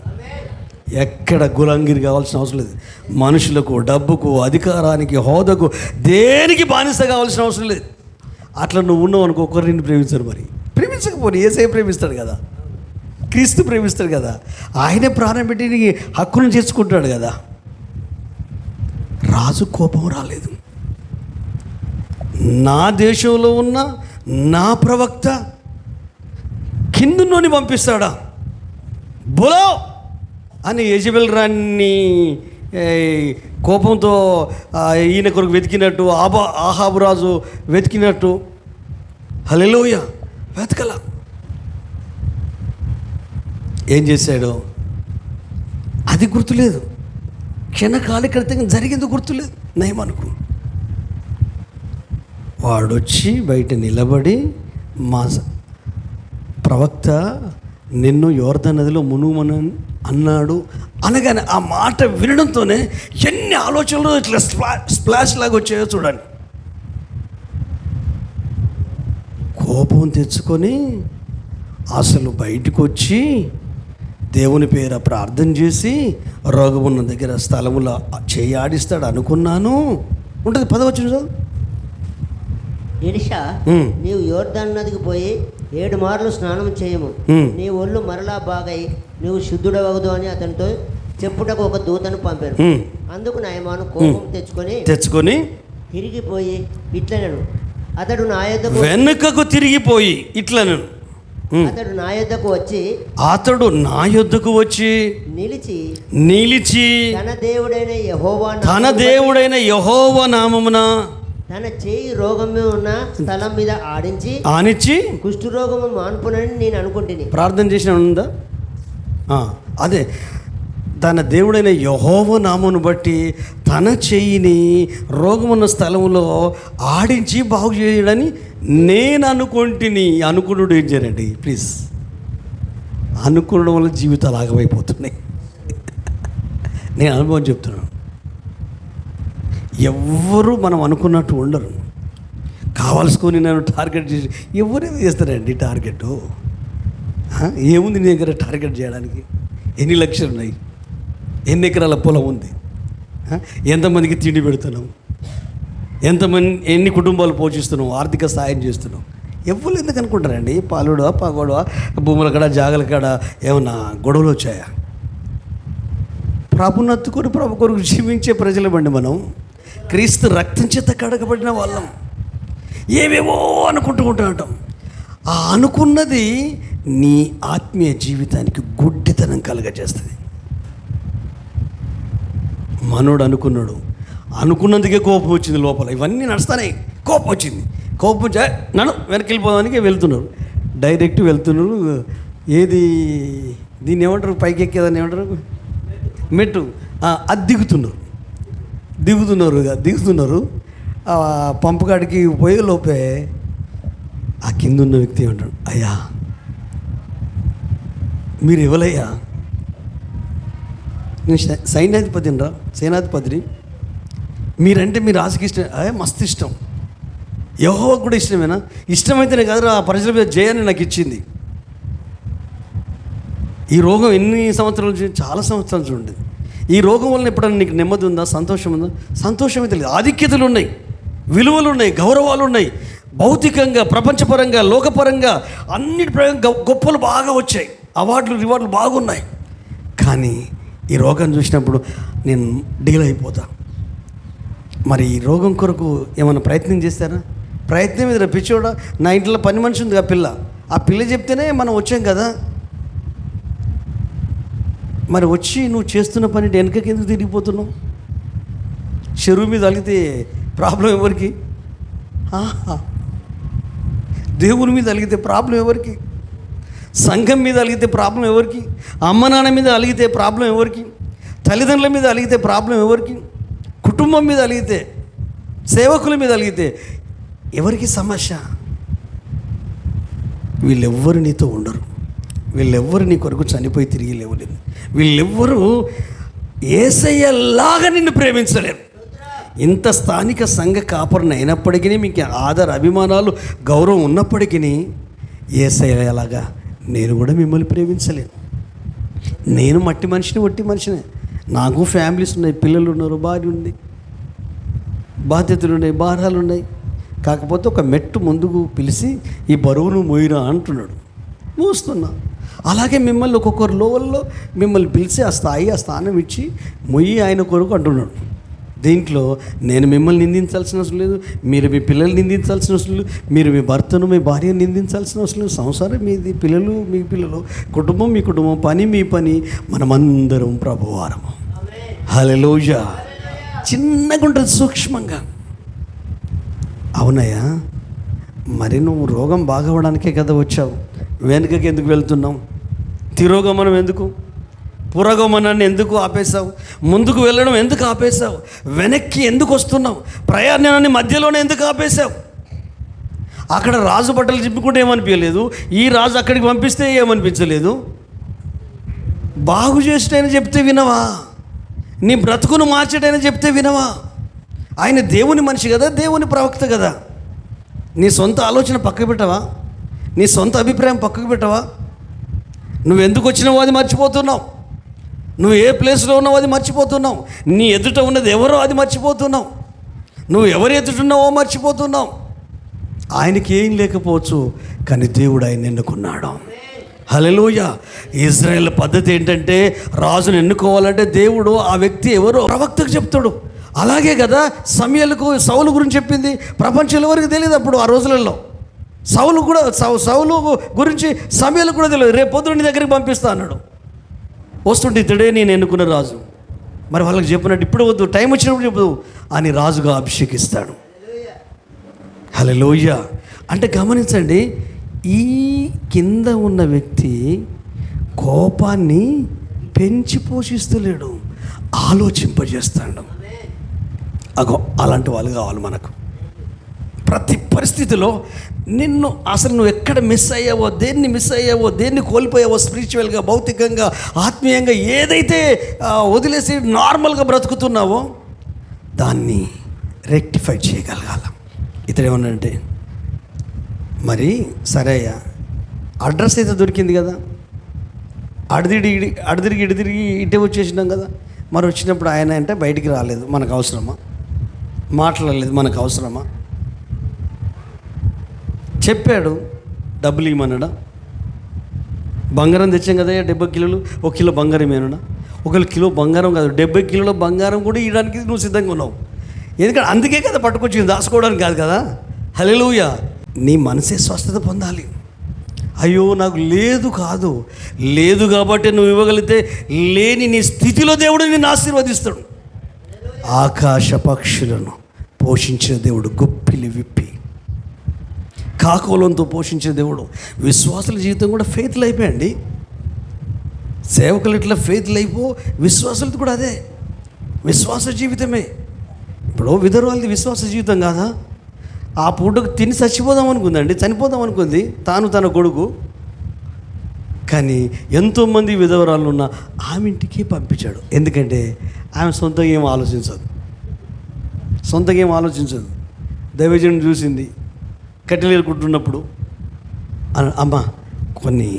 ఎక్కడ గులంగిరి కావాల్సిన అవసరం లేదు. మనుషులకు, డబ్బుకు, అధికారానికి, హోదాకు, దేనికి బానిస కావాల్సిన అవసరం లేదు. అట్లా నువ్వు ఉన్నావు అనుకో, ఒకరు నిన్ను ప్రేమించరు. మరి ప్రేమించకపోతే యేసయ్య ప్రేమిస్తాడు కదా, క్రీస్తు ప్రేమిస్తాడు కదా, ఆయనే ప్రాణం పెట్టి నీకు హక్కును చేసుకుంటాడు కదా. రాజు కోపం రాలేదు. నా దేశంలో ఉన్న నా ప్రవక్త కిందున్నోని పంపిస్తాడా? బులో అని యెజబెల్ రాణిని కోపంతో ఈయన కొరకు వెతికినట్టు, ఆహాబు రాజు వెతికినట్టు హల్లెలూయా వెతకల. ఏం చేశాడు అది గుర్తులేదు. క్షణకాల క్రితం జరిగింది గుర్తులేదు. నయమనుకు వాడొచ్చి బయట నిలబడి, మా ప్రవక్త నిన్ను యోర్దాను నదిలో మునుగుమని అన్నాడు అనగానే ఆ మాట వినడంతోనే ఎన్ని ఆలోచనలు ఇట్లా స్ప్లాష్ లాగా వచ్చాయో చూడండి. కోపం తెచ్చుకొని అసలు బయటకు వచ్చి దేవుని పేర ప్రార్థన చేసి రోగమున్న దగ్గర స్థలములో చేయాడిస్తాడు అనుకున్నాను ఉంటుంది. 10వ వచనం. ఎలీషా, నీవు యోర్దాను నదికి పోయి 7 మార్లు స్నానం చేయము, నీ ఒళ్ళు మరలా బాగై నువ్వు శుద్ధుడవగదు అని అతనితో చెప్పుటకు ఒక దూతను పంపారు. అందుకు నయమాను కోపం తెచ్చుకొని తిరిగిపోయి ఇట్లనను, అతడు నా యొద్దకు వెనుకకు తిరిగిపోయి ఇట్లనను, అతడు నా యొద్దకు వచ్చి నిలిచి తన దేవుడైన యెహోవా నామమున తన చేయి రోగము ఉన్న స్థలం మీద ఆనించి కుష్ఠరోగము మాన్పునని నేను అనుకుంటుని. ప్రార్థన చేసిన ఉందా? అదే తన దేవుడైన యెహోవా నామమును బట్టి తన చెయ్యిని రోగమున్న స్థలంలో ఆడించి బాగు చేయడని నేను అనుకుంటుని. అనుకున్నాడు ఏం చేయండి ప్లీజ్. అనుకోవడం వల్ల జీవితాలు ఆగమైపోతున్నాయి. నేను అనుభవం చెప్తున్నాను. ఎవ్వరూ మనం అనుకున్నట్టు ఉండరు. కావాల్సుకొని నేను టార్గెట్ చేసి ఎవరేది చేస్తారండి టార్గెట్? ఏముంది నీ దగ్గర టార్గెట్ చేయడానికి? ఎన్ని లక్షలు ఉన్నాయి? ఎన్ని ఎకరాల పొలం ఉంది? ఎంతమందికి తిండి పెడుతున్నాం? ఎన్ని కుటుంబాలు పోషిస్తున్నాం? ఆర్థిక సాయం చేస్తున్నాం? ఎవరు ఎందుకు అనుకుంటారండి? పాలుడా పాగోడా భూముల కాడ జాగల కాడ ఏమన్నా గొడవలు వచ్చాయా? ప్రభునత్తుకొని ప్రభు కొరకు జీవించే ప్రజలమండి మనం. క్రీస్తు రక్తం చేత కడగబడిన వాళ్ళం. ఏవేవో అనుకుంటూ ఉంటాం. ఆ అనుకున్నది నీ ఆత్మీయ జీవితానికి గుడ్డితనం కలగజేస్తుంది. మనోడు అనుకున్నందుకే కోపం వచ్చింది లోపల. ఇవన్నీ నడుస్తాయి. కోపం వచ్చింది. కోపం వచ్చి నన్ను వెనక్కి వెళ్ళిపోవడానికి వెళ్తున్నారు. డైరెక్ట్ వెళ్తున్నారు. ఏది దీన్ని ఏమంటారు? పైకి ఎక్కేదాన్ని ఏమంటారు? మెట్టు. అది దిగుతున్నారు. పంపు కాడికి పోయే లోపే ఆ కింద ఉన్న వ్యక్తి ఏమంటాడు, అయ్యా మీరు ఎవరయ్యా? నేను సేనాధిపతిని. మీరంటే మీ రాజుకి ఇష్టం? మస్తు ఇష్టం. యెహోవాకు కూడా ఇష్టమేనా? ఇష్టమైతేనే కాదు ఆ ప్రజల మీద జయాన్ని నాకు ఇచ్చింది. ఈ రోగం ఎన్ని సంవత్సరాలు? చాలా సంవత్సరాలు చూడండి. ఈ రోగం వలన ఎప్పుడన్నా నీకు నెమ్మది ఉందా? సంతోషం ఉందా? సంతోషం అయితే లేదు. ఆధిక్యతలు ఉన్నాయి, విలువలు ఉన్నాయి, గౌరవాలు ఉన్నాయి. భౌతికంగా, ప్రపంచపరంగా, లోకపరంగా అన్నిటి పరంగా గొప్పలు బాగా వచ్చాయి. అవార్డులు రివార్డులు బాగున్నాయి. కానీ ఈ రోగం చూసినప్పుడు నేను డీల్ అయిపోతా. మరి ఈ రోగం కొరకు ఏమైనా ప్రయత్నం చేస్తారా? ప్రయత్నం మీద పిచ్చోడా. నా ఇంట్లో పని మనిషి ఉంది ఆ పిల్ల చెప్తేనే మనం వచ్చాం కదా. మరి వచ్చి నువ్వు చేస్తున్న పని వెనకకి ఎందుకు తిరిగిపోతున్నావు? చెరువు మీద అలిగితే ప్రాబ్లం ఎవరికి? దేవుని మీద అలిగితే ప్రాబ్లం ఎవరికి? సంఘం మీద అలిగితే ప్రాబ్లం ఎవరికి? అమ్మ నాన్న మీద అలిగితే ప్రాబ్లం ఎవరికి? తల్లిదండ్రుల మీద అలిగితే ప్రాబ్లం ఎవరికి? కుటుంబం మీద అలిగితే, సేవకుల మీద అలిగితే ఎవరికి సమస్య? వీళ్ళెవ్వరు నీతో ఉండరు. వీళ్ళెవ్వరు నీ కొరకు చనిపోయి తిరిగి లేవలేరు. వీళ్ళెవ్వరూ యేసయ్యలాగా నిన్ను ప్రేమించలేరు. ఇంత స్థానిక సంఘ కాపరిని అయినప్పటికీ, మీకు ఆదర అభిమానాలు గౌరవం ఉన్నప్పటికీ యేసయ్యలాగా నేను కూడా మిమ్మల్ని ప్రేమించలేను. నేను మట్టి మనిషిని, ఒట్టి మనిషినే. నాకు ఫ్యామిలీస్ ఉన్నాయి, పిల్లలు ఉన్నారు, భార్య ఉంది, బాధ్యతలు ఉన్నాయి, భారాలు ఉన్నాయి. కాకపోతే ఒక మెట్టు ముందుకు పిలిచి ఈ బరువును మోయిరా అంటున్నాడు. మోస్తున్నా. అలాగే మిమ్మల్ని ఒక్కొక్కరు లోవల్లో మిమ్మల్ని పిలిచి ఆ స్థానం ఇచ్చి మొయ్యి ఆయన కొరకు అంటున్నాడు. దీంట్లో నేను మిమ్మల్ని నిందించాల్సిన అవసరం లేదు, మీరు మీ పిల్లల్ని నిందించాల్సిన అవసరం లేదు, మీరు మీ భర్తను మీ భార్యను నిందించాల్సిన అవసరం లేదు. సంసారం మీది, పిల్లలు మీ పిల్లలు, కుటుంబం మీ కుటుంబం, పని మీ పని, మనమందరం ప్రభువారము. హల్లెలూయా. చిన్నగా ఉంటుంది, సూక్ష్మంగా. అవునయ్యా, మరి నువ్వు రోగం బాగవడానికే కదా వచ్చావు, వెనుకకి ఎందుకు వెళ్తున్నావు? తిరోగమనం ఎందుకు? పురోగమనాన్ని ఎందుకు ఆపేశావు? ముందుకు వెళ్ళడం ఎందుకు ఆపేశావు? వెనక్కి ఎందుకు వస్తున్నావు? ప్రయాణాన్ని మధ్యలోనే ఎందుకు ఆపేశావు? అక్కడ రాజు బట్టలు చింపుకుంటే ఏమనిపించలేదు, ఈ రాజు అక్కడికి పంపిస్తే ఏమనిపించలేదు. బాగు చేసేటైనా చెప్తే వినవా? నీ బ్రతుకును మార్చేటైనా చెప్తే వినవా? ఆయన దేవుని మనిషి కదా, దేవుని ప్రవక్త కదా. నీ సొంత ఆలోచన పక్కకు పెట్టవా? నీ సొంత అభిప్రాయం పక్కకు పెట్టవా? నువ్వు ఎందుకు వచ్చినావో అది మర్చిపోతున్నావు. నువ్వు ఏ ప్లేస్లో ఉన్నావో అది మర్చిపోతున్నావు. నీ ఎదుట ఉన్నది ఎవరో అది మర్చిపోతున్నావు. నువ్వు ఎవరు ఎదుటున్నావో మర్చిపోతున్నావు. ఆయనకి ఏం లేకపోవచ్చు, కానీ దేవుడు ఆయన ఎన్నుకున్నాడు. హల్లెలూయా. ఇజ్రాయేల్ పద్ధతి ఏంటంటే, రాజును ఎన్నుకోవాలంటే దేవుడు ఆ వ్యక్తి ఎవరో ప్రవక్తకు చెప్తాడు. అలాగే కదా సమూయేలుకు సౌలు గురించి చెప్పింది. ప్రపంచంలో ఎవరికి తెలియదు అప్పుడు ఆ రోజులలో. సౌలు గురించి సమూయేలుకు కూడా తెలియదు. రేపు పొద్దున నీ దగ్గరికి పంపిస్తా అన్నాడు. వస్తుంటే ఇతడే నేను ఎన్నుకున్న రాజు. మరి వాళ్ళకి చెప్పినట్టు ఇప్పుడు వద్దు, టైం వచ్చినప్పుడు చెప్పదు అని రాజుగా అభిషేకిస్తాడు. హల్లెలూయా. అంటే గమనించండి, ఈ కింద ఉన్న వ్యక్తి కోపాన్ని పెంచి పోషిస్తలేడు, ఆలోచింపజేస్తాడు. అగో అలాంటి వాళ్ళు కావాలి మనకు. ప్రతి పరిస్థితిలో నిన్ను అసలు నువ్వు ఎక్కడ మిస్ అయ్యావో, దేన్ని మిస్ అయ్యావో, దేన్ని కోల్పోయావో, స్పిరిచువల్గా, భౌతికంగా, ఆత్మీయంగా ఏదైతే వదిలేసి నార్మల్గా బ్రతుకుతున్నావో దాన్ని రెక్టిఫై చేయగలగాల. ఇతడు ఏమన్నాడంటే, మరి సరే అయ్యా, అడ్రస్ అయితే దొరికింది కదా, అడిదిరిగి ఇటే వచ్చేసినాం కదా, మరి వచ్చినప్పుడు ఆయన అంటే బయటికి రాలేదు, మనకు అవసరమా? మాట్లాడలేదు, మనకు అవసరమా? చెప్పాడు, డబ్బులు ఇవ్వమన్నాడా? బంగారం తెచ్చాం కదా 70 కిలోలు, 1 కిలో బంగారం ఏమన్నా? 1 కిలో బంగారం కాదు, 70 కిలోల బంగారం కూడా ఇవ్వడానికి నువ్వు సిద్ధంగా ఉన్నావు. ఎందుకంటే అందుకే కదా పట్టుకొచ్చింది, దాచుకోవడానికి కాదు కదా. హల్లెలూయా. నీ మనసే స్వస్థత పొందాలి. అయ్యో నాకు లేదు కాదు, లేదు కాబట్టి నువ్వు ఇవ్వగలిగితే లేని నీ స్థితిలో దేవుడు నిన్ను ఆశీర్వదిస్తాడు. ఆకాశ పక్షులను పోషించిన దేవుడు, గొప్పిలి విప్పి కాకోలంతో పోషించిన దేవుడు. విశ్వాసుల జీవితం కూడా ఫెయిత్లు అయిపోయండి. సేవకులు ఇట్లా ఫెయిత్లు అయిపో, విశ్వాసులది కూడా అదే, విశ్వాస జీవితమే. ఇప్పుడు విధర్వాళ్ళది విశ్వాస జీవితం కాదా? ఆ పూటకు తిని చచ్చిపోదాం అనుకుందండి, చనిపోదాం అనుకుంది తాను తన కొడుకు. కానీ ఎంతోమంది విధవరాలు ఉన్న ఆమె ఇంటికి పంపించాడు. ఎందుకంటే ఆమె సొంతంగా ఏం ఆలోచించదు. దైవజనుడు చూసింది, కట్టెలు ఏరుకుంటున్నప్పుడు, అమ్మ కొన్ని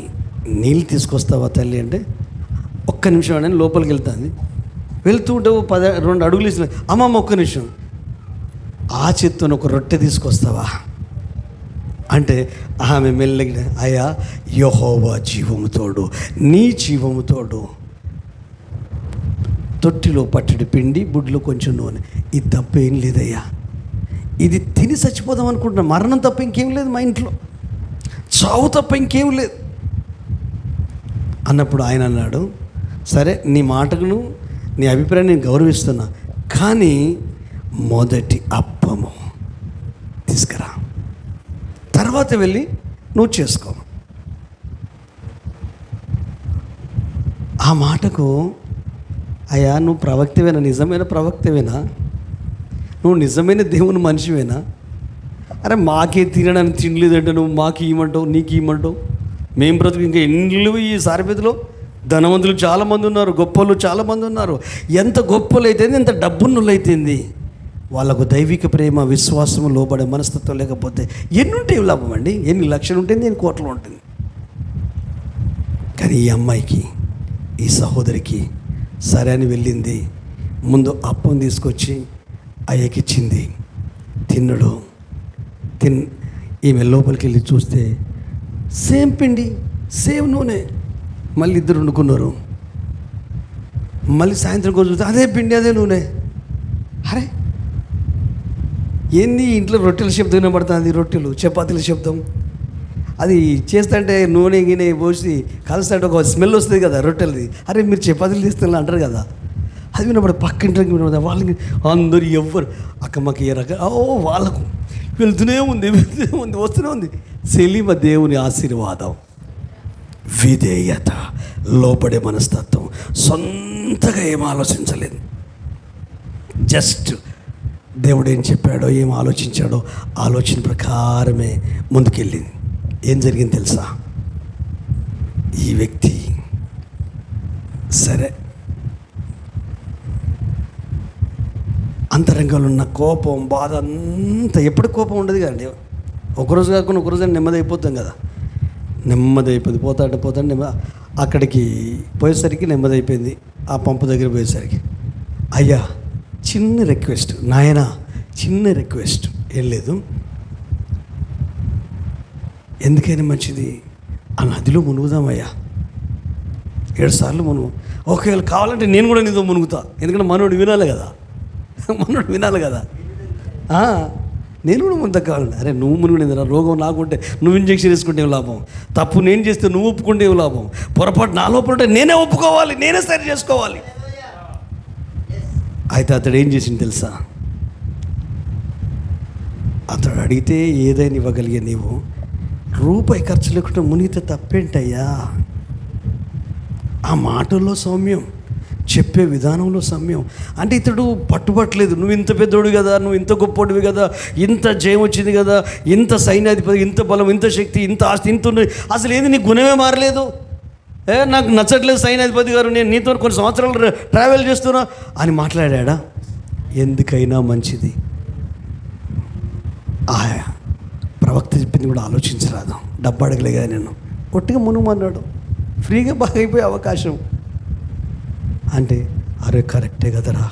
నీళ్ళు తీసుకొస్తావా తల్లి అంటే, ఒక్క నిమిషం అని లోపలికి వెళ్తాను. వెళ్తూ ఉంటే 2 అడుగులు ఇచ్చిన, అమ్మమ్మ ఒక్క నిమిషం, ఆ చేత్తోని ఒక రొట్టె తీసుకొస్తావా అంటే ఆమె మెల్లగా, అయ్యా యెహోవా జీవము తోడు, నీ జీవము తోడు, తొట్టిలో పట్టడి పిండి, బుడ్లో కొంచెం నూనె, ఇది తప్ప ఏం లేదయ్యా, ఇది తిని చచ్చిపోదాం అనుకుంటున్నా, మరణం తప్ప ఇంకేం లేదు మా ఇంట్లో, చావు తప్ప ఇంకేం లేదు అన్నప్పుడు ఆయన అన్నాడు, సరే నీ మాటను నీ అభిప్రాయం నేను గౌరవిస్తున్నా, కానీ మొదటి అప్పము తీసుకురా, తర్వాత వెళ్ళి నువ్వు చేసుకో. ఆ మాటకు, అయ్యా నువ్వు ప్రవక్తవేనా, నిజమైన ప్రవక్తవేనా, నువ్వు నిజమైన దేవుని మనిషివేనా? అరే మాకే తినడానికి తినలేదంటే నువ్వు మాకు ఇవ్వమంటావు, నీకు ఇవ్వమంటావు, మేము బ్రతుకు ఇంకా ఎన్ని ఈ సారిపేదలో ధనవంతులు చాలామంది ఉన్నారు, గొప్పలు చాలామంది ఉన్నారు. ఎంత గొప్పలు అయితే ఎంత డబ్బున్నులు అయితేంది, వాళ్ళకు దైవిక ప్రేమ, విశ్వాసము, లోబడే మనస్తత్వం లేకపోతే ఎన్ని ఉంటే లాభం అండి? ఎన్ని లక్షలు ఉంటుంది, ఎన్ని కోట్లు ఉంటుంది. కానీ ఈ అమ్మాయికి, ఈ సహోదరికి సరే అని వెళ్ళింది, ముందు అప్పం తీసుకొచ్చి అయ్యకిచ్చింది, తిన్నడు. ఈమె లోపలికి వెళ్ళి చూస్తే సేమ్ పిండి, సేమ్ నూనె, మళ్ళీ ఇద్దరు వండుకున్నారు. మళ్ళీ సాయంత్రం కూడా చూస్తే అదే పిండి, అదే నూనె. అరే ఏంది ఇంట్లో రొట్టెల శబ్దం వినబడుతుంది, రొట్టెలు చపాతీల శబ్దం. అది చేస్తుంటే నూనె గినె పోసి కలుస్తుంటే ఒక స్మెల్ వస్తుంది కదా రొట్టెలది. అరే మీరు చపాతీలు తీస్తున్నా అంటారు కదా, అది వినబడి పక్కింట్లోకి వినబడి వాళ్ళకి అందరు ఎవ్వరు అక్కమ్మకి ఏ రకం వాళ్ళకు వెళ్తూనే ఉంది వస్తూనే ఉంది. సెలిమ దేవుని ఆశీర్వాదం, విధేయత, లోపడే మనస్తత్వం, సొంతగా ఏం ఆలోచించలేదు. జస్ట్ దేవుడు ఏం చెప్పాడో ఏం ఆలోచించాడో ఆలోచన ప్రకారమే ముందుకెళ్ళింది. ఏం జరిగింది తెలుసా? ఈ వ్యక్తి సరే అంతరంగంలో ఉన్న కోపం బాధ అంతా, ఎప్పుడు కోపం ఉండదు కదండి. ఒకరోజు కాకుండా ఒకరోజు నెమ్మది అయిపోతాం కదా, నెమ్మది అయిపోయింది. పోతాడు అక్కడికి పోయేసరికి నెమ్మది అయిపోయింది. ఆ పంపు దగ్గర పోయేసరికి, అయ్యా చిన్న రిక్వెస్ట్, నాయనా చిన్న రిక్వెస్ట్, ఏం లేదు, ఎందుకైనా మంచిది ఆ నదిలో మునుగుదామయ్యా, 7 సార్లు మునుగు, ఒకవేళ కావాలంటే నేను కూడా నీతో మునుగుతా, ఎందుకంటే మనోడు వినాలి కదా, నేను కూడా ముందు కావాలండి. అరే నువ్వు మునుగునేది రోగం నాకుంటే నువ్వు ఇంజక్షన్ వేసుకుంటే ఏం లాభం, తప్పు నేను చేస్తే నువ్వు ఒప్పుకుంటే ఏం లాభం, పొరపాటు నా లోపల ఉంటే నేనే ఒప్పుకోవాలి, నేనే సరి చేసుకోవాలి. అయితే అతడు ఏం చేసింది తెలుసా? అతడు అడిగితే ఏదైనా ఇవ్వగలిగే నీవు రూపాయి ఖర్చు లేకుండా మునిగితే తప్పేంటయ్యా. ఆ మాటల్లో సౌమ్యం, చెప్పే విధానంలో సౌమ్యం. అంటే ఇతడు పట్టుబట్టలేదు, నువ్వు ఇంత పెద్దోడు కదా, నువ్వు ఇంత గొప్పోడివి కదా, ఇంత జయం వచ్చింది కదా, ఇంత సైన్యాధిపతి, ఇంత బలం, ఇంత శక్తి, ఇంత ఆస్తి, ఇంత ఉన్నది, అసలు ఏది నీ గుణమే మారలేదు, నాకు నచ్చట్లేదు సైన్యాధిపతి గారు, నేను నీతో కొన్ని సంవత్సరాలు ట్రావెల్ చేస్తున్నా అని మాట్లాడా. ఎందుకైనా మంచిది ప్రవక్త చెప్పింది కూడా ఆలోచించరాదు, డబ్బు అడగలేగా, నేను ఒట్టిగా మునుమన్నాడు, ఫ్రీగా బాగా అయిపోయే అవకాశం అంటే, అరే కరెక్టే కదరా.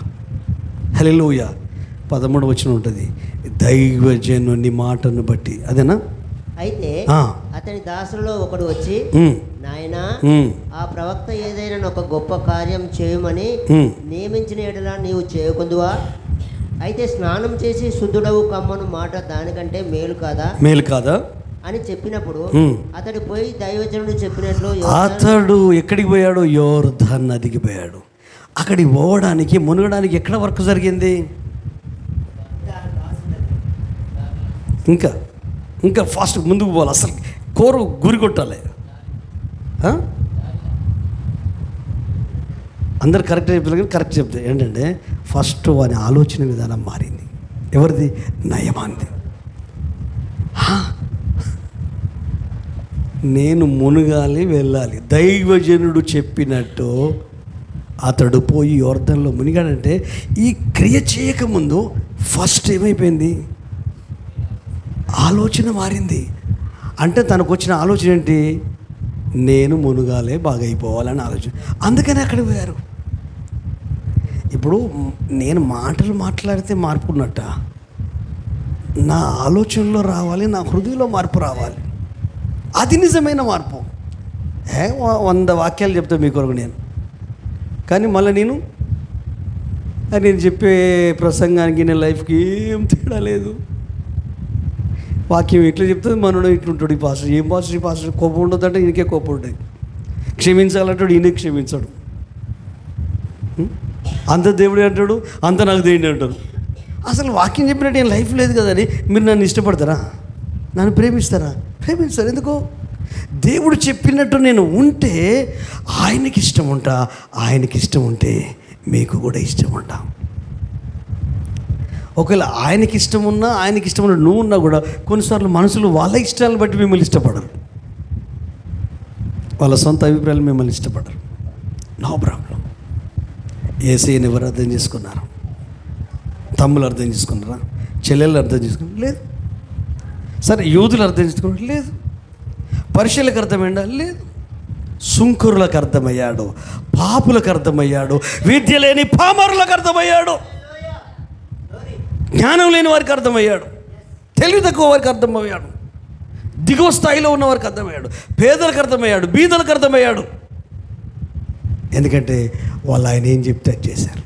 హల్లెలూయా. 13 వచనం ఉంటుంది, దైవజనుని మాటను బట్టి, అదేనా? అయితే అతని దాసులలో ఒకడు వచ్చి, నాయనా ఆ ప్రవక్త ఏదైనా ఒక గొప్ప కార్యం చేయమని నియమించిన ఎడలా నీవు చేయకుందువా? అయితే స్నానం చేసి శుద్ధుడవు కమ్మను మాట దానికంటే మేలు కాదా అని చెప్పినప్పుడు అతడు పోయి దైవజనుడు చెప్పినట్లు అతడు ఎక్కడికి పోయాడు? యోర్దాను నదికి పోయాడు. అక్కడికి పోవడానికి మునగడానికి ఎక్కడ వర్క్ జరిగింది? ఇంకా ఫాస్ట్ ముందుకు పోవాలి, అసలు గురి కొట్టాలి. అందరు కరెక్ట్ చెప్పారు కానీ కరెక్ట్ చెప్తారు ఏంటంటే, ఫస్ట్ వాని ఆలోచన విధానం మారింది. ఎవరిది? నయమాంది. నేను మునగాలి, వెళ్ళాలి, దైవజనుడు చెప్పినట్టు అతడు పోయి యోర్దానులో మునిగాడంటే, ఈ క్రియ చేయకముందు ఫస్ట్ ఏమైపోయింది? ఆలోచన మారింది. అంటే తనకు వచ్చిన ఆలోచన ఏంటి? నేను మునుగాలే, బాగా అయిపోవాలని ఆలోచన. అందుకని అక్కడికి పోయారు. ఇప్పుడు నేను మాటలు మాట్లాడితే మార్పు ఉన్నట్ట, నా ఆలోచనలో రావాలి, నా హృదయంలో మార్పు రావాలి, అది నిజమైన మార్పు. 100 వాక్యాలు చెప్తా మీ కొరకు నేను, కానీ మళ్ళీ నేను చెప్పే ప్రసంగానికి నేను లైఫ్కి ఏం తేడా లేదు. వాక్యం ఎట్లా చెప్తుంది, మనోడు ఇట్లుంటాడు. ఈ పాస్టర్ ఏం పాస్టర్ కోపం ఉండదు అంటే ఈయనకే కోపం ఉంటుంది, క్షమించాలంటాడు ఈయనే క్షమించాడు, అంత దేవుడే అంటాడు, అంత నాకు దేవుడే అంటాడు. అసలు వాక్యం చెప్పినట్టు ఏం లైఫ్ లేదు కదా అని మీరు నన్ను ఇష్టపడతారా? నన్ను ప్రేమిస్తారా? ప్రేమిస్తారు. ఎందుకు? దేవుడు చెప్పినట్టు నేను ఉంటే ఆయనకి ఇష్టం ఉంటా, ఆయనకి ఇష్టం ఉంటే మీకు కూడా ఇష్టం ఉంటా. ఒకవేళ ఆయనకి ఇష్టం ఉన్నా, ఆయనకి ఇష్టం ఉన్న నువ్వు ఉన్నా కూడా కొన్నిసార్లు మనుషులు వాళ్ళ ఇష్టాలను బట్టి మిమ్మల్ని ఇష్టపడరు, వాళ్ళ సొంత అభిప్రాయాలు మిమ్మల్ని ఇష్టపడరు. No problem. యేసయ్యని ఎవరు అర్థం చేసుకున్నారు? తమ్ములు అర్థం చేసుకున్నారా? చెల్లెళ్ళు అర్థం చేసుకున్నారు? లేదు. సరే యూదులు అర్థం చేసుకున్నారు? లేదు. పరిశీలకు అర్థమైందా? లేదు. సుంకరులకు అర్థమయ్యాడు, పాపులకు అర్థమయ్యాడు, విద్య లేని పామరులకు అర్థమయ్యాడు, జ్ఞానం లేని వారికి అర్థమయ్యాడు, తెలివి తక్కువ వారికి అర్థమయ్యాడు, దిగువ స్థాయిలో ఉన్న వారికి అర్థమయ్యాడు, పేదలకు అర్థమయ్యాడు, బీదలకు అర్థమయ్యాడు. ఎందుకంటే వాళ్ళు ఆయన ఏం చెప్తే అది చేశారు.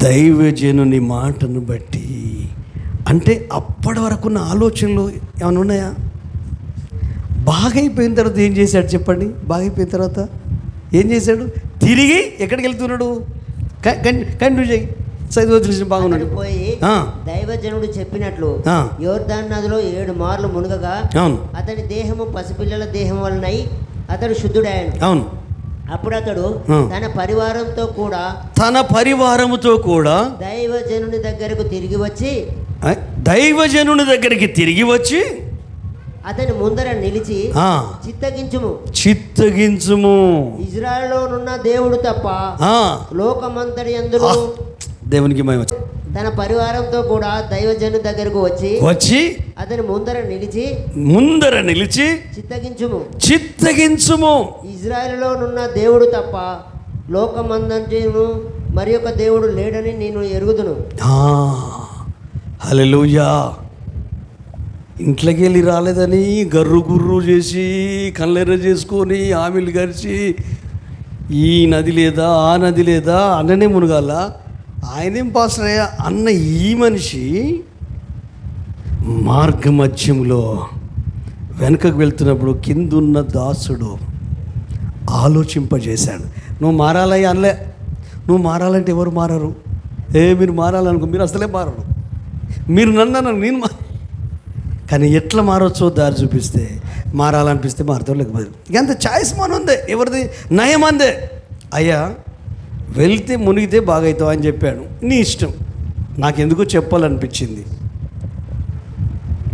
దైవజనుని మాటను బట్టి. అంటే అప్పటి వరకున్న ఆలోచనలు ఏమైనా ఉన్నాయా? బాగైపోయిన తర్వాత ఏం చేశాడు చెప్పండి? బాగైపోయిన తర్వాత ఏం చేశాడు? తిరిగి ఎక్కడికి వెళ్తున్నాడు? కంటిన్యూ చేయి, చదువు తెలిసిన బాగున్నాడు. పోయి దైవజనుడు చెప్పినట్లు యోర్దాను నదిలో 7 మార్లు మునుగగా అవును అతని దేహము పసిపిల్లల దేహం వలనై అతడు శుద్ధుడాయను. అవును. అప్పుడు అతడు తన పరివారముతో కూడా దైవజనుని దగ్గరకు తిరిగి వచ్చి అతని ముందర నిలిచి చిత్తగించుము, ఇజ్రాయెలులో దేవుడు తప్ప లోకమంతటి యందు దేవునికి మహిమ. తన పరివారంతో కూడా దైవజనుని దగ్గరకు వచ్చి అతని ముందర నిలిచి చిత్తగించుము, ఇజ్రాయెలులో దేవుడు తప్ప లోకమంతటిను మరి ఒక దేవుడు లేడని నేను ఎరుగుదును. హల్లెలూయా. ఇంట్లోకి వెళ్ళి రాలేదని గర్రు చేసి కళ్ళెర్ర చేసుకొని ఆమెలు గరిచి ఈ నది లేదా ఆ నది లేదా అన్ననే మునగాల, ఆయనేం పాసరయ్యా అన్న ఈ మనిషి మార్గమధ్యంలో వెనుకకు వెళ్తున్నప్పుడు కిందున్న దాసుడు ఆలోచింపజేశాడు. నువ్వు మారాలయ్యా అనలే. నువ్వు మారాలంటే ఎవరు మారరు? మీరు మారాలనుకో, మీరు అసలే మారరు. మీరు నన్ను నేను కానీ ఎట్లా మారొచ్చో దారి చూపిస్తే, మారాలనిపిస్తే మారుతావు, లేకపోతే ఎంత ఛాయిస్ మన ఉందే. ఎవరిది నయం అందే. అయ్యా వెళ్తే మునిగితే బాగవుతావు అని చెప్పాడు. నీ ఇష్టం, నాకెందుకో చెప్పాలనిపించింది.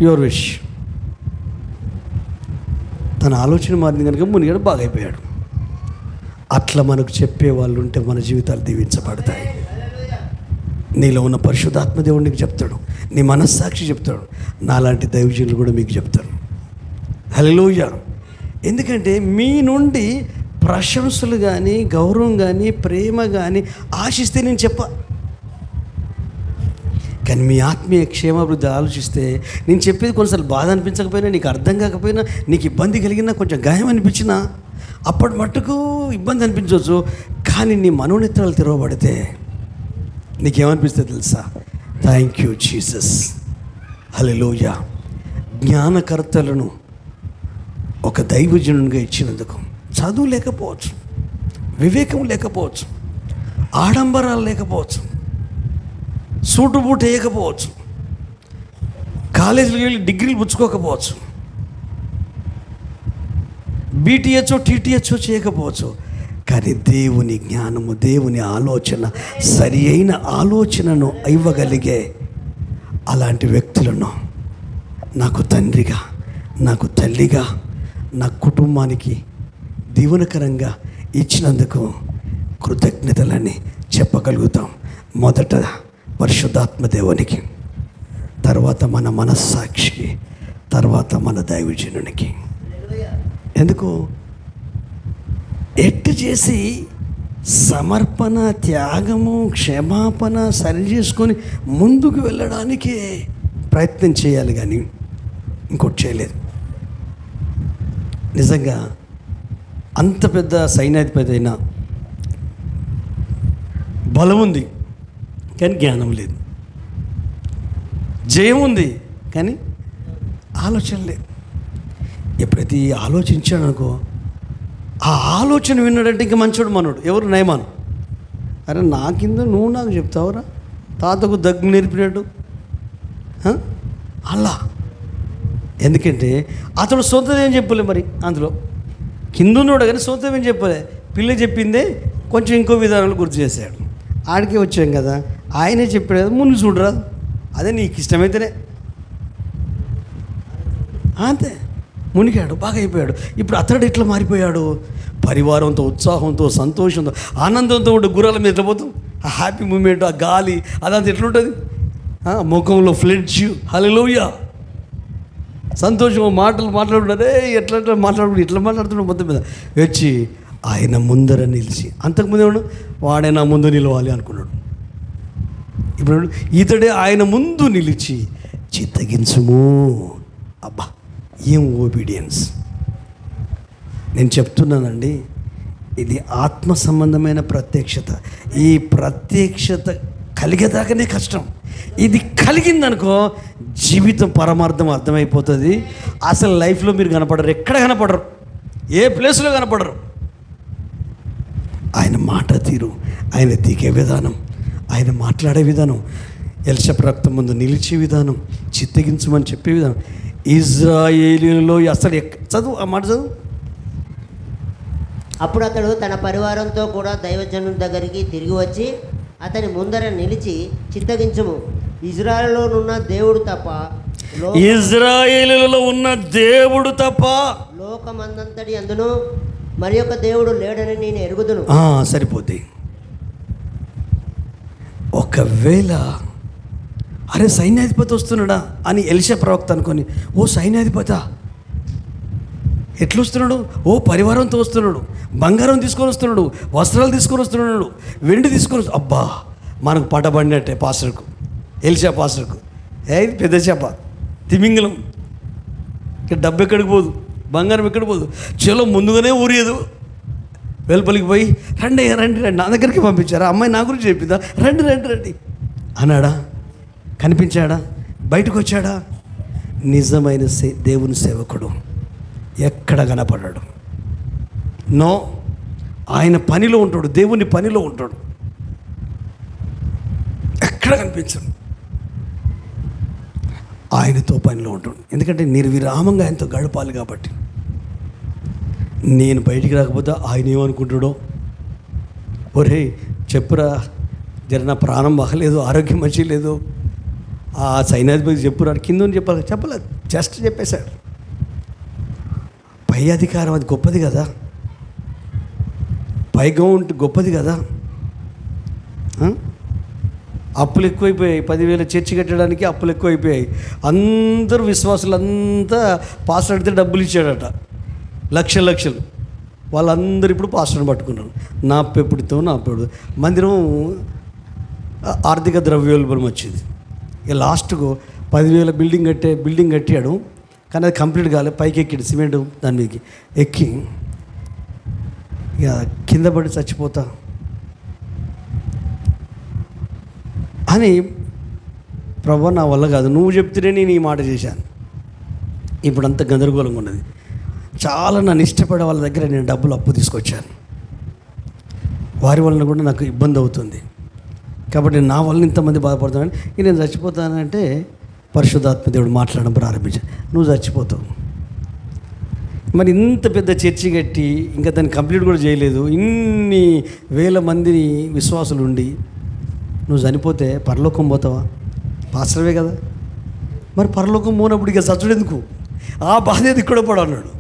Your wish. తన ఆలోచన మారింది కనుక మునిగాడు, బాగైపోయాడు. అట్లా మనకు చెప్పే వాళ్ళు ఉంటే మన జీవితాలు దీవించబడతాయి. నీలో ఉన్న పరిశుద్ధాత్మ దేవుడు నీకు చెప్తాడు, నీ మనస్సాక్షి చెప్తాడు, నాలాంటి దైవజనులు కూడా మీకు చెప్తారు. హల్లెలూయా. ఎందుకంటే మీ నుండి ప్రశంసలు కానీ గౌరవం కానీ ప్రేమ కానీ ఆశిస్తే నేను కానీ మీ ఆత్మీయ క్షేమాభివృద్ధి ఆలోచిస్తే నేను చెప్పేది కొన్నిసార్లు బాధ అనిపించకపోయినా, నీకు అర్థం కాకపోయినా, నీకు ఇబ్బంది కలిగినా, కొంచెం గాయం అనిపించినా, అప్పటి మట్టుకు ఇబ్బంది అనిపించవచ్చు. కానీ నీ మనోనేత్రాలు తెరవబడితే నీకేమనిపిస్తుంది తెలుసా? Thank you Jesus. హల్లెలూయా. జ్ఞానకర్తలను ఒక దైవజనునిగా ఇచ్చినందుకు చదువు లేకపోవచ్చు, వివేకం లేకపోవచ్చు, ఆడంబరాలు లేకపోవచ్చు, సూటు బూటు వేయకపోవచ్చు, కాలేజీలకు వెళ్ళి డిగ్రీలు పుచ్చుకోకపోవచ్చు, బీటీహెచ్ఓ టీటీహెచ్ఓ చేయకపోవచ్చు. కానీ దేవుని జ్ఞానము, దేవుని ఆలోచన, సరి అయిన ఆలోచనను ఇవ్వగలిగే అలాంటి వ్యక్తులను నాకు తండ్రిగా, నాకు తల్లిగా, నా కుటుంబానికి దీవెనకరంగా ఇచ్చినందుకు కృతజ్ఞతలని చెప్పగలుగుతాం. మొదట పరిశుద్ధాత్మ దేవునికి, తర్వాత మన మనస్సాక్షికి, తర్వాత మన దైవజనునికి. ఎందుకు? ఎట్టు చేసి సమర్పణ, త్యాగము, క్షమాపణ సరి చేసుకొని ముందుకు వెళ్ళడానికే ప్రయత్నం చేయాలి, కానీ ఇంకోటి చేయలేదు. నిజంగా అంత పెద్ద సైన్యాధిపతి అయినా బలం ఉంది కానీ జ్ఞానం లేదు, జయం ఉంది కానీ ఆలోచన లేదు. ఎప్పుడైతే ఈ ఆలోచించాడు అనుకో, ఆ ఆలోచన విన్నాడంటే ఇంకా మంచోడు మనోడు. ఎవరు? నయమాను. అరే నా కింద నువ్వు నాకు చెప్తావురా, తాతకు దగ్గు నేర్పినట్టు అలా. ఎందుకంటే అతడు సొంతం ఏం చెప్పలే, మరి అందులో కింద ఉన్నాడు కానీ సొంతం ఏం చెప్పలే. పిల్ల చెప్పిందే కొంచెం ఇంకో విధానాలు గుర్తు చేశాడు. ఆడికే వచ్చాం కదా, ఆయనే చెప్పాడు కదా, ముందు చూడరా, అదే నీకు ఇష్టమైతేనే. అంతే, మునిగాడు, బాగా అయిపోయాడు. ఇప్పుడు అతడు ఎట్లా మారిపోయాడు? పరివారంతో, ఉత్సాహంతో, సంతోషంతో, ఆనందంతో ఉండే గుర్రాల మీద ఎట్లా పోతాం? ఆ హ్యాపీ మూమెంట్, ఆ గాలి, అదంతా ఎట్లుంటుంది? ముఖంలో ఫ్లెడ్జ్. హల్లెలూయా. సంతోషం, మాటలు మాట్లాడుకుంటారే, ఎట్లా మాట్లాడుకుంటూ మొత్తం మీద వచ్చి ఆయన ముందర నిలిచి, అంతకుముందు ఏమన్నా వాడే నా ముందు నిలవాలి అనుకున్నాడు. ఇప్పుడు ఇతడే ఆయన ముందు నిలిచి చిత్తగించుము. అబ్బా, ఏం ఒబీడియన్స్! నేను చెప్తున్నానండి, ఇది ఆత్మ సంబంధమైన ప్రత్యక్షత. ఈ ప్రత్యక్షత కలిగేదాకానే కష్టం. ఇది కలిగిందనుకో జీవితం పరమార్థం అర్థమైపోతుంది. అసలు లైఫ్లో మీరు కనపడరు, ఎక్కడ కనపడరు, ఏ ప్లేస్లో కనపడరు. ఆయన మాట తీరు, ఆయన దిగే విధానం, ఆయన మాట్లాడే విధానం, ఎలీషా ప్రవక్త ముందు నిలిచే విధానం, చిత్తగించమని చెప్పే విధానం. ఇజ్రాయేలీలలో అసలు చదువు ఆ మాట చదువు. అప్పుడు అతడు తన పరివారంతో కూడా దైవజనుని దగ్గరికి తిరిగి వచ్చి అతని ముందర నిలిచి, చిత్తగించుము, ఇజ్రాయేలులో దేవుడు తప్ప ఇజ్రాయేలులో ఉన్న దేవుడు తప్ప లోకమందంతటి అందును మరి యొక్క దేవుడు లేడని నేను ఎరుగుదును. సరిపోద్ది. ఒకవేళ అరే సైన్యాధిపతి వస్తున్నాడా అని ఎలీషా ప్రవక్త అనుకొని, ఓ సైన్యాధిపతి ఎట్లా వస్తున్నాడు, ఓ పరివారంతో వస్తున్నాడు, బంగారం తీసుకొని వస్తున్నాడు, వస్త్రాలు తీసుకొని వస్తున్నాడు, వెండి తీసుకొని అబ్బా మనకు పట్టబడినట్టే పాస్టర్కు, ఎలీషా పాస్టర్కు. ఏది పెద్ద చేప, తిమింగలం, ఇక డబ్బు ఎక్కడికి పోదు, బంగారం ఎక్కడికి పోదు. చలో ముందుగానే ఊరియదు, వెలుపలికి పోయి రండి రండి రండి, నా దగ్గరికి పంపించారా, అమ్మాయి నా గురించి చెప్పిందా, రండి రండి రండి అన్నాడా, కనిపించాడా, బయటకు వచ్చాడా? నిజమైన దేవుని సేవకుడు ఎక్కడ కనపడ్డాడు? నో, ఆయన పనిలో ఉంటాడు, దేవుని పనిలో ఉంటాడు, ఎక్కడ కనిపించడు. ఆయనతో పనిలో ఉంటాడు. ఎందుకంటే నిర్విరామంగా ఆయనతో గడపాలి కాబట్టి. నేను బయటికి రాకపోతే ఆయన ఏమనుకుంటాడో, ఒరే చెప్పురా జర నా ప్రాణం బాగలేదు, ఆరోగ్యం మంచి లేదు, ఆ సైన్యాధిపతి చెప్పురా కింద చెప్పాలి, చెప్పలేదు, జస్ట్ చెప్పేశాడు. పై అధికారం అది గొప్పది కదా, పైగా ఉంటే గొప్పది కదా. అప్పులు ఎక్కువైపోయాయి, 10,000 చర్చి కట్టడానికి అప్పులు ఎక్కువైపోయాయి. అందరూ విశ్వాసులంతా పాస్టర్ అడిగితే డబ్బులు ఇచ్చాడట, లక్షలు. వాళ్ళందరూ ఇప్పుడు పాస్టర్ని పట్టుకున్నారు. నా పెప్పుడుతో నా పెప్పుడు మందిరం ఆర్థిక ద్రవ్యోల్బణం వచ్చింది. ఇక లాస్ట్కు 10,000 బిల్డింగ్ కట్టాడు, కానీ అది కంప్లీట్ కాలేదు. పైకి ఎక్కాడు, సిమెంట్ దాని మీదకి ఎక్కి ఇక కింద పడి చచ్చిపోతా అని, ప్రభు నా వల్ల కాదు, నువ్వు చెప్తేనే నేను ఈ మాట చేశాను. ఇప్పుడు అంత గందరగోళంగా ఉన్నది. చాలా నన్ను ఇష్టపడే వాళ్ళ దగ్గర నేను డబ్బులు అప్పు తీసుకొచ్చాను, వారి వలన కూడా నాకు ఇబ్బంది అవుతుంది. కాబట్టి నా వల్ల ఇంతమంది బాధపడుతున్నాను. నేను చచ్చిపోతానంటే పరిశుద్ధాత్మ దేవుడు మాట్లాడడం ప్రారంభించాను, నువ్వు చచ్చిపోతావు. మరి ఇంత పెద్ద చర్చి కట్టి ఇంకా దాన్ని కంప్లీట్ కూడా చేయలేదు, ఇన్ని వేల మందిని విశ్వాసులు ఉండి నువ్వు చనిపోతే పరలోకం పోతావా? పాస్టర్వే కదా, మరి పరలోకం పోనప్పుడు ఇక చచ్చుడు ఎందుకు? ఆ బాధ ఏది ఇక్కడ పడు అన్నాడు.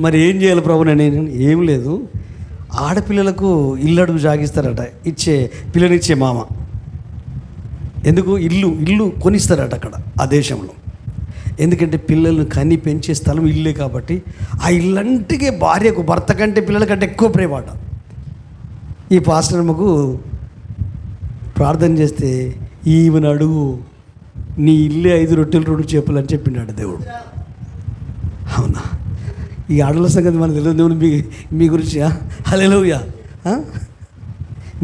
మరి ఏం చేయాలి ప్రభు? నేను ఏం లేదు, ఆడపిల్లలకు ఇల్లు అడుగు జాగిస్తారట, పిల్లనిచ్చే మామ. ఎందుకు? ఇల్లు కొనిస్తారట అక్కడ ఆ దేశంలో. ఎందుకంటే పిల్లలను కని పెంచే స్థలం ఇల్లే కాబట్టి. ఆ ఇల్లంటికే భార్యకు భర్త కంటే పిల్లల కంటే ఎక్కువ ప్రేమాట. ఈ పాస్టర్ అమ్మకు ప్రార్థన చేస్తే, ఈమెను అడుగు, నీ ఇల్లే 5 రొట్టెలు 2 చేపలు అని చెప్పినాడు దేవుడు. అవునా? ఈ ఆడల సంగతి మనకు తెలియదు. దేవుడు మీ గురించి హల్లెలూయా,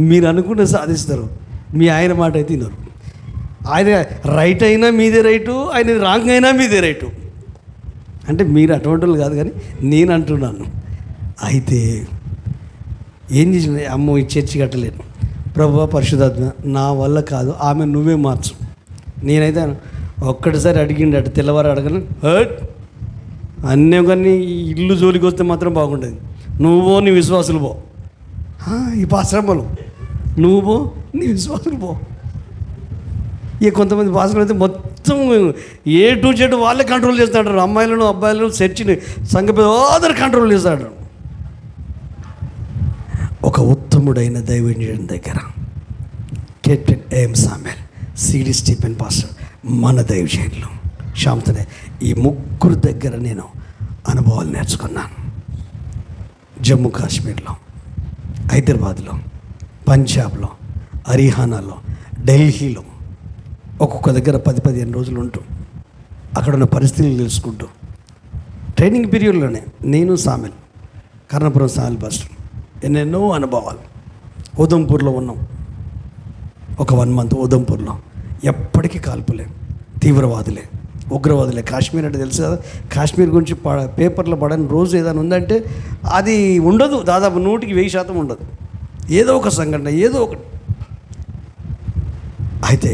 మీరు అనుకుంటే సాధిస్తారు, మీ ఆయన మాట అయితే వినరు. ఆయన రైట్ అయినా మీదే రైటు, ఆయన రాంగ్ అయినా మీదే రైటు. అంటే మీరు అటువంటి వాళ్ళు కాదు, కానీ నేను అంటున్నాను. అయితే ఏం చేసిన, అమ్మో ఈ చర్చి కట్టలేను, ప్రభువా పరిశుద్ధాత్మ నా వల్ల కాదు, ఆమె నువ్వే మార్చు. నేనైతే ఒక్కటిసారి అడిగిండట, తెల్లవారు అడగను, హట్ అన్నీ కానీ ఈ ఇల్లు జోలికి వస్తే మాత్రం బాగుంటుంది. నువ్వు నీ విశ్వాసులు పో, ఈ పాశ్రమలు నువ్వు పో, నీ విశ్వాసులు పో. ఇక కొంతమంది పాస్టర్లు అయితే మొత్తం A to Z వాళ్ళే కంట్రోల్ చేస్తాడు. అమ్మాయిలను అబ్బాయిలను చర్చిని సంఘ పెద్దలు కంట్రోల్ చేస్తాడు. ఒక ఉత్తముడైన దైవజనుడి దగ్గర captain AM Samuel, CD Stephen pastor, మన దైవజనులు శాంతనే, ఈ ముగ్గురు దగ్గర నేను అనుభవాలు నేర్చుకున్నాను. జమ్మూ కాశ్మీర్లో, హైదరాబాద్లో, పంజాబ్లో, హర్యానాలో, ఢిల్లీలో ఒక్కొక్క దగ్గర 10-15 రోజులు ఉంటూ అక్కడ ఉన్న పరిస్థితులు తెలుసుకుంటూ, ట్రైనింగ్ పీరియడ్లోనే నేను సామ్యుయల్, కర్ణపురం సామ్యుయల్ పాస్టర్, ఎన్నెన్నో అనుభవాలు. ఉదంపూర్లో ఉన్నాం, ఒక 1 month ఉదంపూర్లో. ఎప్పటికీ కాల్పులే, తీవ్రవాదులే, ఉగ్రవాదులే. కాశ్మీర్ అంటే తెలుసు కదా, కాశ్మీర్ గురించి పేపర్లో పడని రోజు ఏదైనా ఉందంటే అది ఉండదు, దాదాపు 100% ఉండదు. ఏదో ఒక సంఘటన, ఏదో ఒకటి. అయితే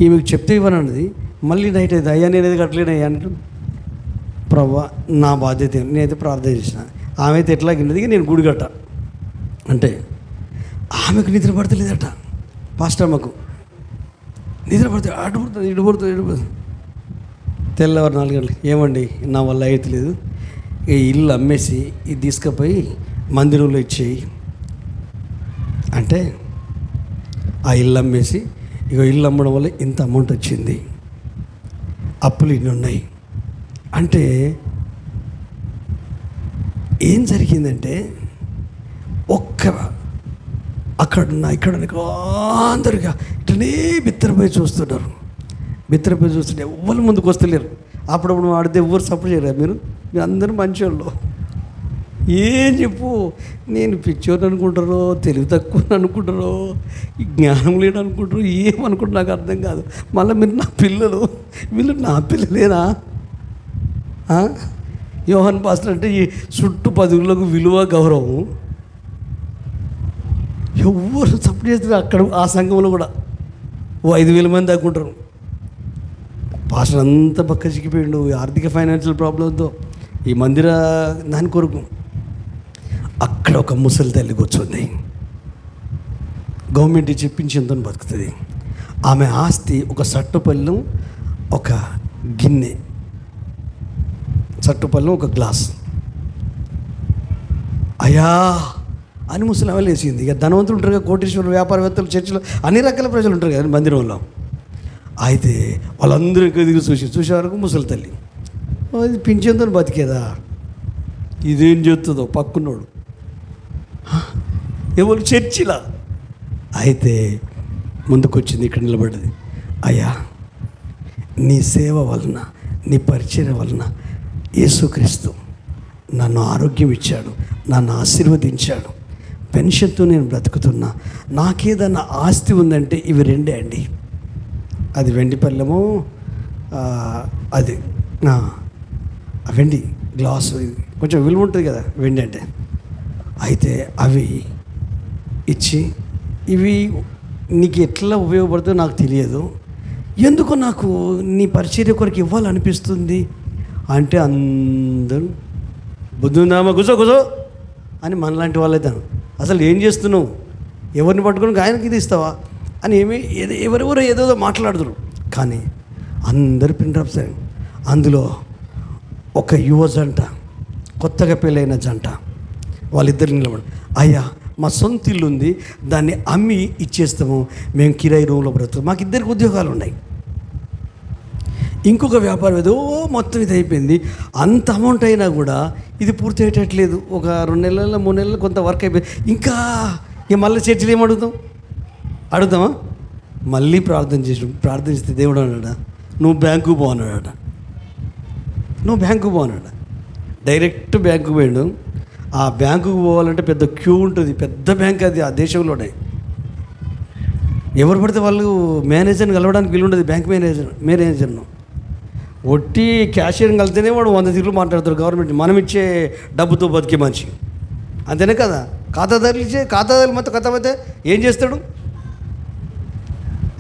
ఈమెకు చెప్తే ఇవ్వనన్నది, మళ్ళీ నైట్ అయితే అయ్యా నేనేది కట్టలేనయ్యా అంటే, ప్రభా నా బాధ్యత, నేనైతే ప్రార్థన చేసిన, ఆమె అయితే ఎట్లా కిందది నేను గుడి కట్ట అంటే ఆమెకు నిద్ర పడతలేదట. పాస్టర్ అమ్మకు నిద్ర పడుతుంది, అటు పడుతుంది, ఇటు పడుతుంది, ఇటు పడుతుంది. తెల్లవారు 4 గంటలకి, ఏమండి నా వల్ల అవుతలేదు, ఈ ఇల్లు అమ్మేసి ఇది తీసుకుపోయి మందిరంలో ఇచ్చేయి అంటే, ఆ ఇల్లు అమ్మేసి, ఇక ఇల్లు అమ్మడం వల్ల ఇంత అమౌంట్ వచ్చింది, అప్పులు ఇన్ని ఉన్నాయి అంటే ఏం జరిగిందంటే, అక్కడున్న అందరిగా ఇట్లనే బిత్తరపోయి చూస్తున్నారు. బిత్తరపోయి చూస్తుంటే ఎవ్వరు ముందుకు వస్తలేరు. అప్పుడప్పుడు ఆడితే ఎవ్వరు సపోర్ట్ చేయరా? మీరు అందరూ మంచోళ్ళు. ఏం చెప్పు, నేను పిచ్చోని అనుకుంటారో, తెలివి తక్కువ అనుకుంటారో, జ్ఞానం లేడు అనుకుంటారో, ఏమనుకుంటారు నాకు అర్థం కాదు. మళ్ళీ మీరు నా పిల్లలు, వీళ్ళు నా పిల్లలేనా? యోహాన్ పాస్టర్ అంటే ఈ చుట్టూ 10 ఊళ్ళకు విలువ, గౌరవం. ఎవ్వరు సపోర్ట్ చేస్తారు అక్కడ. ఆ సంఘంలో కూడా 5,000 మంది దాకా ఉంటారు. పాస్టర్ అంతా పక్క చిక్కిపోయిండు ఆర్థిక ఫైనాన్షియల్ ప్రాబ్లంతో, ఈ మందిర దాని కొరకు. అక్కడ ఒక ముసలి తల్లి కూర్చుంది, గవర్నమెంట్ చెప్పించేంత బతుకుతుంది. ఆమె ఆస్తి ఒక సట్టుపల్లెం, ఒక గిన్నె, సట్టుపల్లెం, ఒక గ్లాస్. అయ్యా అని ముసలి లేచింది. ఇక ధనవంతులు ఉంటారు కదా, కోటీశ్వరులు, వ్యాపారవేత్తలు, చర్చిలో అన్ని రకాల ప్రజలు ఉంటారు కదా మందిరంలో. అయితే వాళ్ళందరూ ఎదుగు చూసే వరకు ముసలి తల్లి అది పింఛన్తో బతికేదా, ఇదేం చేస్తుందో పక్కున్నోడు ఎవరు చర్చిలా. అయితే ముందుకొచ్చింది, ఇక్కడ నిలబడ్డది. అయ్యా నీ సేవ వలన, నీ పరిచర్య వలన యేసుక్రీస్తు నన్ను ఆరోగ్యం ఇచ్చాడు, నన్ను ఆశీర్వదించాడు, పెన్షన్తో నేను బ్రతుకుతున్నా. నాకేదన్నా ఆస్తి ఉందంటే ఇవి 2 అండి. అది వెండి పళ్ళెము, అది వెండి గ్లాసు, కొంచెం విలువ ఉంటుంది కదా వెండి అంటే. అయితే అవి ఇచ్చి, ఇవి నీకు ఎట్లా ఉపయోగపడుతుందో నాకు తెలియదు, ఎందుకు నాకు నీ పరిచర్య కొరకు ఇవ్వాలనిపిస్తుంది అంటే, అందరూ బుద్ధుందామా కూసో అని మనలాంటి వాళ్ళైతే, అసలు ఏం చేస్తున్నావు, ఎవరిని పట్టుకొని ఆయనకి ఇది ఇస్తావా అని ఎవరెవరో ఏదో మాట్లాడుతురు. కానీ అందరు పిన్డ్రాప్స్. అందులో ఒక యువ జంట, కొత్తగా పెళ్ళైన జంట, వాళ్ళిద్దరు నిలబడి, అయ్యా మా సొంత ఇల్లు ఉంది, దాన్ని అమ్మి ఇచ్చేస్తాము, మేము కిరాయి రూమ్లో బ్రతుకు, మాకు 2 ఉద్యోగాలు ఉన్నాయి. ఇంకొక వ్యాపారం ఏదో మొత్తం ఇది అయిపోయింది. అంత అమౌంట్ అయినా కూడా ఇది పూర్తి అయ్యేటట్లేదు. ఒక 2 నెలల 3 నెలలు కొంత వర్క్ అయిపోయింది. ఇంకా మళ్ళీ చర్చలు ఏం అడుగుతామా? మళ్ళీ ప్రార్థిస్తే దేవుడు అన్నాడా, నువ్వు బ్యాంకుకు పో అన్నాడట. నువ్వు బ్యాంకుకు పో అన్నాడు. డైరెక్ట్ బ్యాంకుకు పోయాడు. ఆ బ్యాంకుకు పోవాలంటే పెద్ద క్యూ ఉంటుంది, పెద్ద బ్యాంక్ అది ఆ దేశంలోనే. ఎవరు పడితే వాళ్ళు మేనేజర్ని కలవడానికి వీలుండదు. బ్యాంక్ మేనేజర్ను ఒట్టి క్యాషియర్ని కలితేనే వాడు 100 తీర్లు మాట్లాడతారు. గవర్నమెంట్ మనం ఇచ్చే డబ్బుతో బతికే మనిషి అంతేనే కదా. ఖాతాదారులు మొత్తం కథమైతే ఏం చేస్తాడు?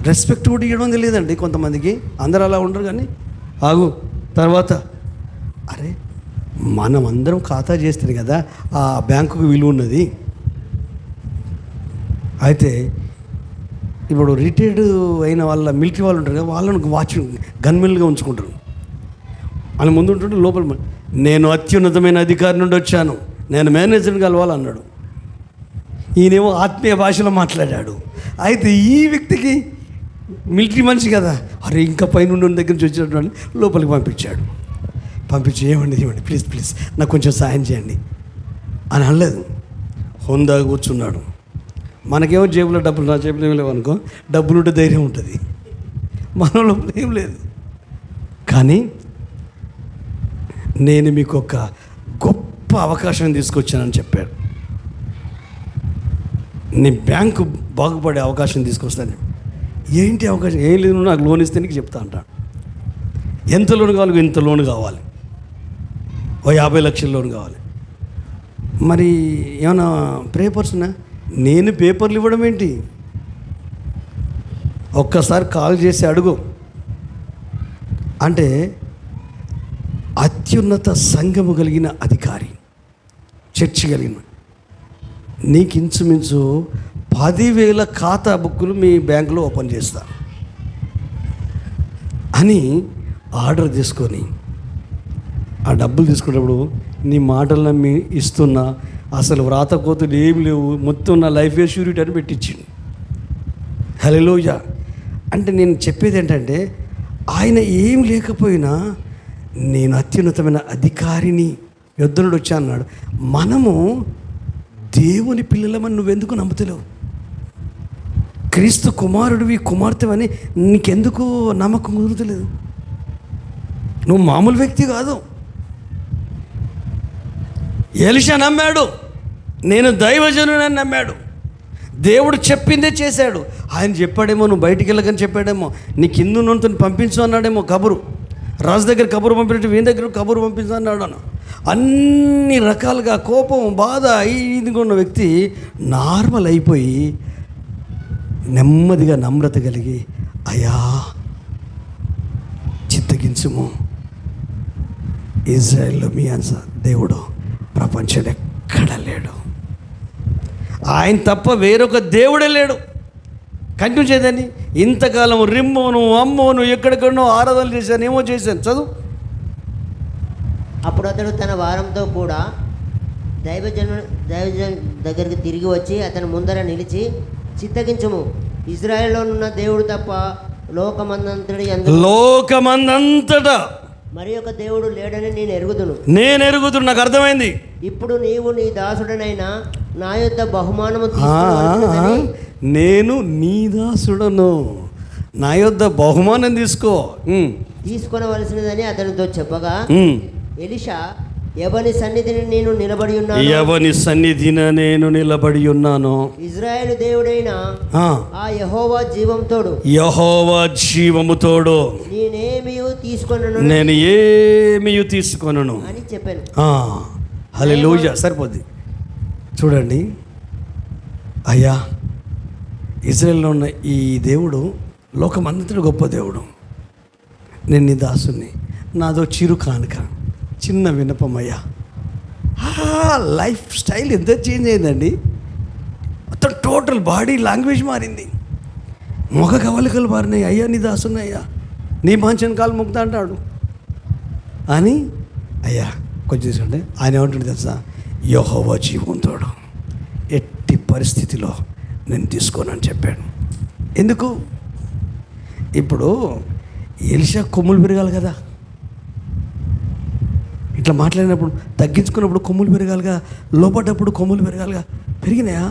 రెస్పెక్ట్ కూడా ఇవ్వడం తెలియదండి కొంతమందికి. అందరూ అలా ఉండరు. కానీ ఆగు తర్వాత, అరే మనం అందరం ఖాతా చేస్తుంది కదా, ఆ బ్యాంకుకు విలువ ఉన్నది. అయితే ఇప్పుడు రిటైర్డ్ అయిన వాళ్ళ మిలిటరీ వాళ్ళు ఉంటారు కదా, వాళ్ళను గన్మెన్లుగా ఉంచుకుంటారు. అని ముందు ఉంటుంటే లోపల, నేను అత్యున్నతమైన అధికారి నుండి వచ్చాను, నేను మేనేజర్ని కలవాలన్నాడు. ఈయనేమో ఆత్మీయ భాషలో మాట్లాడాడు. అయితే ఈ వ్యక్తికి మిలిటరీ మనిషి కదా, అరే ఇంకా పైన దగ్గర నుంచి వచ్చినటువంటి లోపలికి పంపించి ఏమండి ప్లీజ్ నాకు కొంచెం సాయం చేయండి అని అనలేదు. హోందాగా కూర్చున్నాడు. మనకేమో జేబులో డబ్బులు, నా జేబులో ఏమి లేవు అనుకో, డబ్బులు ఉంటే ధైర్యం ఉంటుంది, మన లోపల ఏం లేదు. కానీ నేను మీకు ఒక గొప్ప అవకాశం తీసుకొచ్చానని చెప్పాడు. నీ బ్యాంకు బాగుపడే అవకాశం తీసుకొస్తాను. ఏంటి అవకాశం? ఏం లేదు, నాకు లోన్ ఇస్తే నీకు చెప్తా అంటాడు. ఎంత లోన్ కావాలి? ఇంత లోన్ కావాలి, ఓ 50 లక్షల లోన్ కావాలి. మరి ఏమన్నా పేపర్స్నా? నేను పేపర్లు ఇవ్వడం ఏంటి? ఒక్కసారి కాల్ చేసి అడుగు. అంటే అత్యున్నత సంఘము కలిగిన అధికారి, చర్చి కలిగిన, నీకు ఇంచుమించు 10,000 ఖాతా బుక్కులు మీ బ్యాంకులో ఓపెన్ చేస్తా అని ఆర్డర్ తీసుకొని ఆ డబ్బులు తీసుకున్నప్పుడు నీ మాటలు నమ్మి ఇస్తున్నా, అసలు వ్రాత కోతలు ఏం లేవు, మొత్తం నా లైఫ్ షూరిటీ అని పెట్టించిండు. హల్లెలూయా. అంటే నేను చెప్పేది ఏంటంటే, ఆయన ఏం లేకపోయినా నేను అత్యున్నతమైన అధికారిని, యుద్ధనుడు వచ్చా అన్నాడు. మనము దేవుని పిల్లలమని నువ్వెందుకు నమ్ముతలేవు? క్రీస్తు కుమారుడివి, కుమార్తెవని నీకెందుకు నమ్మకం కుదురుతలేదు? నువ్వు మామూలు వ్యక్తి కాదు. ఎలీషా నమ్మాడు, నేను దైవజనుడని నమ్మాడు. దేవుడు చెప్పిందే చేశాడు. ఆయన చెప్పాడేమో, నువ్వు బయటికి వెళ్ళకని చెప్పాడేమో, నీ కింద ఉన్నతో పంపించు అన్నాడేమో. కబురు రాజు దగ్గర కబురు పంపినట్టు వీని దగ్గర కబురు పంపించు అన్నాడు. అన్ని రకాలుగా కోపం, బాధ ఇదిగా ఉన్న వ్యక్తి నార్మల్ అయిపోయి నెమ్మదిగా నమ్రత కలిగి, అయ్యా చిత్తగించుము, ఇజ్రాయెల్లో మీ దేవుడు ప్రపంచంలో ఎక్కడ లేడు, ఆయన తప్ప వేరొక దేవుడే లేడు. కంటిన్యూ చేయదని ఇంతకాలం రిమ్మోను అమ్మోను ఎక్కడెక్కడనో ఆరాధనలు చేశాను, ఏమో చేశాను. చదువు. అప్పుడు అతడు తన వారంతో కూడా దైవజను దగ్గరికి తిరిగి వచ్చి అతని ముందర నిలిచి, చిత్తగించుము, ఇజ్రాయెల్లోనున్న దేవుడు తప్ప లోకమందంతటా మరి ఒక దేవుడు లేడని నేను ఎరుగుదును. నాకు అర్థమైంది. ఇప్పుడు నీవు నీ దాసుడనైనా నా యొద్ద బహుమానము నేను నీ దాసుడను, నా యొద్ద బహుమానం తీసుకొనవలసినదని అతనితో చెప్పగా, ఎలీషా, ఎవని సన్నిధిని నేను నిలబడి ఉన్నాను, ఇజ్రాయేలు దేవుడైన ఆ యెహోవా జీవముతోడు నేను ఏమీ తీసుకొనను అని చెప్పాను. హల్లెలూయా. సరిపోద్ది. చూడండి, అయ్యా ఇజ్రాయేల్లో ఉన్న ఈ దేవుడు లోకమంతటి గొప్ప దేవుడు, నేను నీ దాసుని, నాదో చిరు కానుక, చిన్న విన్నపమయ్యా. లైఫ్ స్టైల్ ఎంత చేంజ్ అయిందండి. మొత్తం టోటల్ బాడీ లాంగ్వేజ్ మారింది, ముఖ కవలికలు మారినాయి. అయ్యా నీ దాసుని, అయ్యా నీ మంచిన కాలు ముక్తా అంటాడు అని. అయ్యా కొంచెం తీసుకుంటే ఆయన ఏమంటాడు తెలుసా? యెహోవా జీవంతోడు, ఎట్టి పరిస్థితిలో నేను తీసుకోనని చెప్పాడు. ఎందుకు? ఇప్పుడు ఎలీషా కొమ్ములు పెరగాలి కదా, ఇట్లా మాట్లాడినప్పుడు తగ్గించుకున్నప్పుడు కొమ్ములు పెరగాలిగా, లోపడ్డప్పుడు కొమ్ములు పెరగాలిగా. పెరిగినాయా?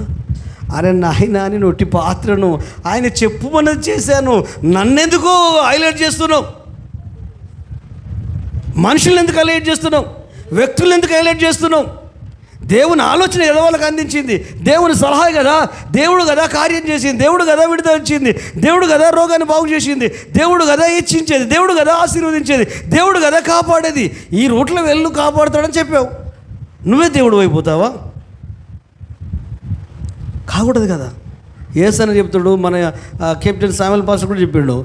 అరే నాయన, నేను ఒట్టి పాత్రను, ఆయన చెప్పుమన్నది చేశాను, నన్నెందుకు హైలైట్ చేస్తున్నావు? మనుషులను ఎందుకు హైలైట్ చేస్తున్నావు? వ్యక్తులను ఎందుకు హైలైట్ చేస్తున్నావు? దేవుని ఆలోచన ఎదవాళ్ళకి అందించింది దేవుని సలహా కదా, దేవుడు కదా కార్యం చేసింది, దేవుడు కదా విడుదల ఇచ్చింది, దేవుడు కదా రోగాన్ని బాగు చేసింది, దేవుడు కదా ఇచ్చించేది, దేవుడు కదా ఆశీర్వదించేది, దేవుడు కదా కాపాడేది. ఈ రూట్లో వెళ్ళు కాపాడుతాడని చెప్పావు, నువ్వే దేవుడు అయిపోతావా? కాకూడదు కదా. యేసన్న చెప్తాడు, మన కెప్టెన్ శామ్యూల్ పాస్టర్ కూడా చెప్పిండు,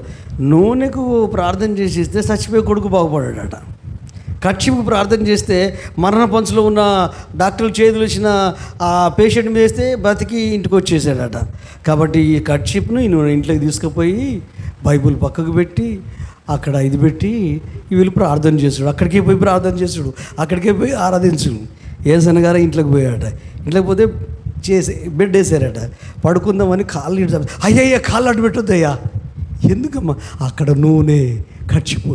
నూనెకు ప్రార్థన చేసి ఇస్తే చచ్చిపోయి కొడుకు బాగుపడాడట, కర్చీఫ్కు ప్రార్థన చేస్తే మరణ పంచులో ఉన్న డాక్టర్లు చేతులు ఇచ్చిన ఆ పేషెంట్ మీద వేస్తే బతికి ఇంటికి వచ్చేసాడట. కాబట్టి ఈ కర్చీఫ్ను నువ్వు ఇంట్లోకి తీసుకుపోయి బైబుల్ పక్కకు పెట్టి అక్కడ ఇది పెట్టి వీళ్ళు ప్రార్థన చేసాడు, అక్కడికే పోయి ప్రార్థన చేసాడు, అక్కడికే పోయి ఆరాధించుడు. యేసన్న గారు ఇంట్లోకి పోయాడట, ఇంట్లోకి పోతే బెడ్ వేసారట, పడుకుందామని కాళ్ళు ఇడతాం. అయ్యయ్యా కాళ్ళు అడ్డు పెట్టొద్దయ్యా. ఎందుకమ్మా? అక్కడ నూనె కర్చీఫ్,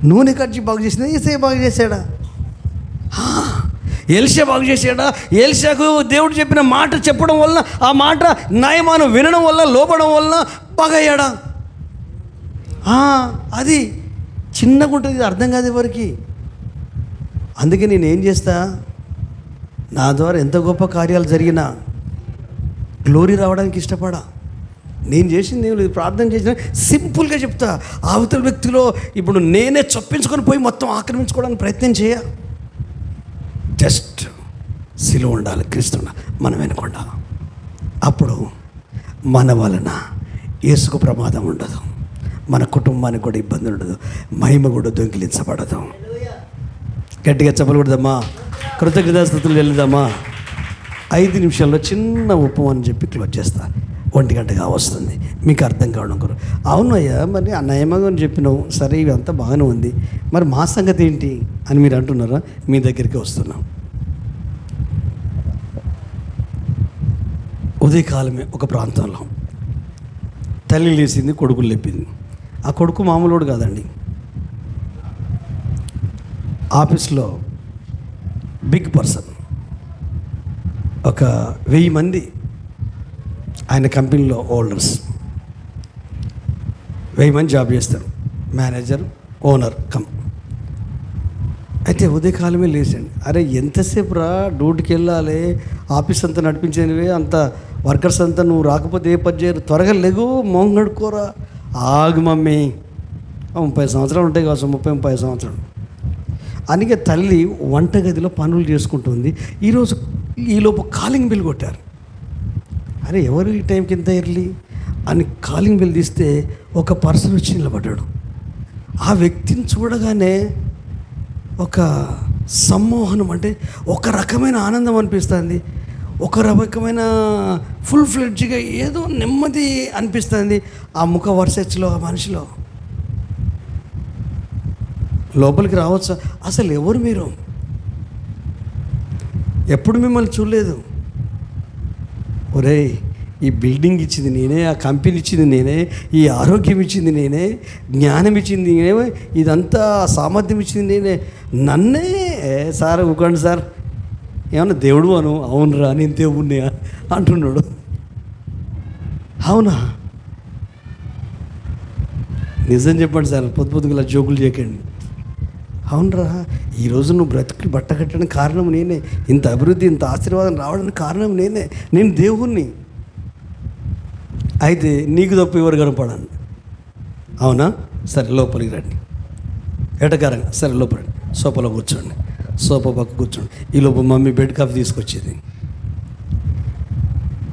నూనె ఖర్చు బాగు చేసిందా? యేసయ్య బాగు చేశాడా? ఎలీషా బాగు చేశాడా? ఎలీషాకు దేవుడు చెప్పిన మాట చెప్పడం వలన, ఆ మాట నయమానం వినడం వల్ల, లోపడం వలన బాగయ్యాడా? అది చిన్నగా ఉంటుంది, అర్థం కాదు ఎవరికి. అందుకే నేనేం చేస్తా, నా ద్వారా ఎంత గొప్ప కార్యాలు జరిగినా గ్లోరీ రావడానికి ఇష్టపడా. నేను చేసింది ఏం లేదు, ప్రార్థన చేసిన సింపుల్గా చెప్తా. అవతల వ్యక్తిలో ఇప్పుడు నేనే చొప్పించుకొని పోయి మొత్తం ఆక్రమించుకోవడానికి ప్రయత్నం చేయ. జస్ట్ సిలువ ఉండాలి, క్రీస్తు మనం వెనుకొండ. అప్పుడు మన వలన యేసుకు ప్రమాదం ఉండదు, మన కుటుంబానికి కూడా ఇబ్బంది ఉండదు, మహిమ కూడా దొంగిలించబడదు. గట్టిగా చెప్పకూడదమ్మా, కృతజ్ఞతాస్తుతులు వెళ్దామా. 5 నిమిషాల్లో చిన్న ఉపమానం చెప్పి క్లోజ్ చేస్తా. 1 గంటగా వస్తుంది, మీకు అర్థం కావడం కొరకు. అవును అయ్యా, మరి ఆ నయమగా చెప్పినావు, సరే ఇవంతా బాగానే ఉంది, మరి మా సంగతి ఏంటి అని మీరు అంటున్నారా? మీ దగ్గరికి వస్తున్నాం. ఉదయకాలమే ఒక ప్రాంతంలో తల్లి లేచింది, కొడుకులు లేపింది. ఆ కొడుకు మామూలుడు కాదండి, ఆఫీస్లో బిగ్ పర్సన్. ఒక 1000 మంది ఆయన కంపెనీలో ఓనర్స్, 1000 మంది జాబ్ చేస్తారు, మేనేజర్, ఓనర్ అయితే ఉదయకాలమే లేచండి. అరే ఎంతసేపు రా, డ్యూటీకి వెళ్ళాలి, ఆఫీస్ అంతా నడిపించేనివే, అంత వర్కర్స్ అంతా నువ్వు రాకపోతే ఏ పని చేయరు, త్వరగా లేగు, మొహం కడుక్కోరా. ఆగు మమ్మీ, 30 సంవత్సరాలు ఉంటాయి కావచ్చు, 30 సంవత్సరాలు. అందుకే తల్లి వంటగదిలో పనులు చేసుకుంటుంది. ఈలోపు కాలింగ్ బిల్ కొట్టారు. అరే ఎవరు ఈ టైంకి ఇంత ఎర్లీ అని కాలింగ్ బిల్ తీస్తే ఒక పర్సన్ వచ్చి నిలబడ్డాడు. ఆ వ్యక్తిని చూడగానే ఒక సమ్మోహనం, అంటే ఒక రకమైన ఆనందం అనిపిస్తుంది, ఒక రకమైన ఫుల్ ఫ్లెడ్జ్గా ఏదో నెమ్మది అనిపిస్తుంది ఆ ముఖ వర్సెచ్లో, ఆ మనిషిలో. లోపలికి రావచ్చా? అసలు ఎవరు మీరు? ఎప్పుడు మిమ్మల్ని చూడలేదు. ఒరేయ్, ఈ బిల్డింగ్ ఇచ్చింది నేనే, ఆ కంపెనీ ఇచ్చింది నేనే, ఈ ఆరోగ్యం ఇచ్చింది నేనే, జ్ఞానం ఇచ్చింది నేనే, ఇదంతా సామర్థ్యం ఇచ్చింది నేనే, నన్నే సార్ ఊకండి సార్, ఏమన్నా దేవుడు అను. అవునురా, నేను దేవుణ్ణి అంటున్నాడు. అవునా? నిజం చెప్పండి సార్, పొద్దుగా జోకులు చేయకండి. అవునరా, ఈరోజు నువ్వు బ్రతికి బట్ట కట్టడానికి కారణం నేనే, ఇంత అభివృద్ధి, ఇంత ఆశీర్వాదం రావడానికి కారణం నేనే, నేను దేవుణ్ణి. అయితే నీకు తప్ప ఎవరు కనపడండి. అవునా? సరే లోపలికి రండి. ఎటకారంగా సరే లోపల రండి, సోఫాలో కూర్చోండి, సోఫా పక్క కూర్చోండి. ఈలోపు మమ్మీ బెడ్ కాఫీ తీసుకొచ్చింది.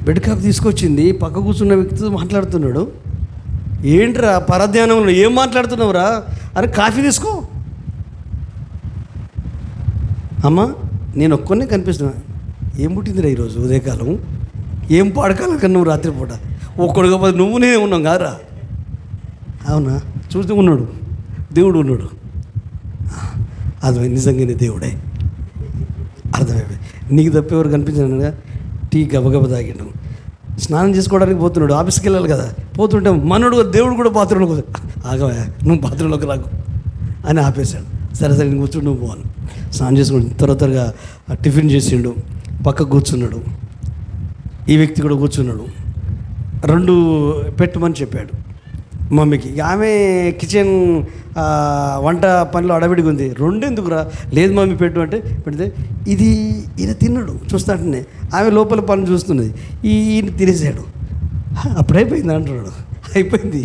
బెడ్ కాఫీ తీసుకొచ్చింది, పక్క కూర్చున్న వ్యక్తితో మాట్లాడుతున్నాడు. ఏంట్రా పరధ్యానంలో ఏం మాట్లాడుతున్నావురా? అరే కాఫీ తీసుకో. అమ్మా నేను ఒక్కనే కనిపిస్తున్నా. ఏం పుట్టిందిరా ఈరోజు ఉదయకాలం? ఏం పాడకాలం కన్నా నువ్వు రాత్రిపూట ఒక్కడుగా పోతే నువ్వు నేనే ఉన్నాం కాదురా? అవునా? చూస్తూ ఉన్నాడు, దేవుడు ఉన్నాడు. అది నిజంగానే దేవుడే. అర్థమైపోయి నీకు తప్ప ఎవరు కనిపించానుగా. టీ గబగబ తాగిండు, స్నానం చేసుకోవడానికి పోతున్నాడు, ఆఫీస్కి వెళ్ళాలి కదా. పోతుంటే మనోడు దేవుడు కూడా బాత్రూంలోకి, ఆగవా నువ్వు బాత్రూంలోకి రాకు అని ఆపేశాడు. సరే సరే నేను కూర్చుని నువ్వు పోను. స్నానం చేసుకోండి, త్వరగా టిఫిన్ చేసిండు, పక్క కూర్చున్నాడు. ఈ వ్యక్తి కూడా కూర్చున్నాడు. 2 పెట్టమని చెప్పాడు మమ్మీకి. ఆమె కిచెన్ వంట పనిలో అడవిడిగా ఉంది. 2 ఎందుకురా? లేదు మమ్మీ పెట్టు అంటే పెడితే ఈయన తిన్నాడు చూస్తాంటనే. ఆమె లోపల పని చూస్తున్నది, ఈయన తినేసాడు. అప్పుడైపోయింది అంటున్నాడు. అయిపోయింది,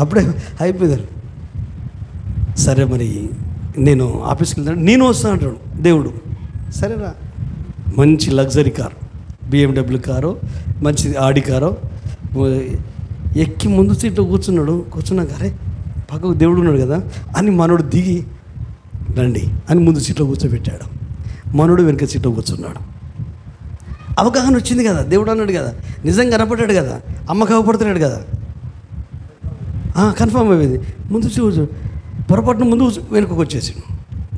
అప్పుడే అయిపోయింది. సరే మరి నేను ఆఫీస్కి వెళ్తాను, నేను వస్తాను అంటాడు దేవుడు. సరేరా, మంచి లగ్జరీ కారు, BMW కారు, మంచి ఆడి కారు ఎక్కి ముందు సీట్లో కూర్చున్నాక అరే పక్కకు దేవుడు ఉన్నాడు కదా అని మనోడు దిగి రండి అని ముందు సీట్లో కూర్చోబెట్టాడు. మనోడు వెనక సీట్లో కూర్చున్నాడు. అవగాహన వచ్చింది కదా, దేవుడు అన్నాడు కదా, నిజంగా కనపడ్డాడు కదా, అమ్మకు అవపడుతున్నాడు కదా, కన్ఫామ్ అయిపోయింది. ముందు కూర్చో, పొరపాటున ముందు వెనుకకు వచ్చేసాడు.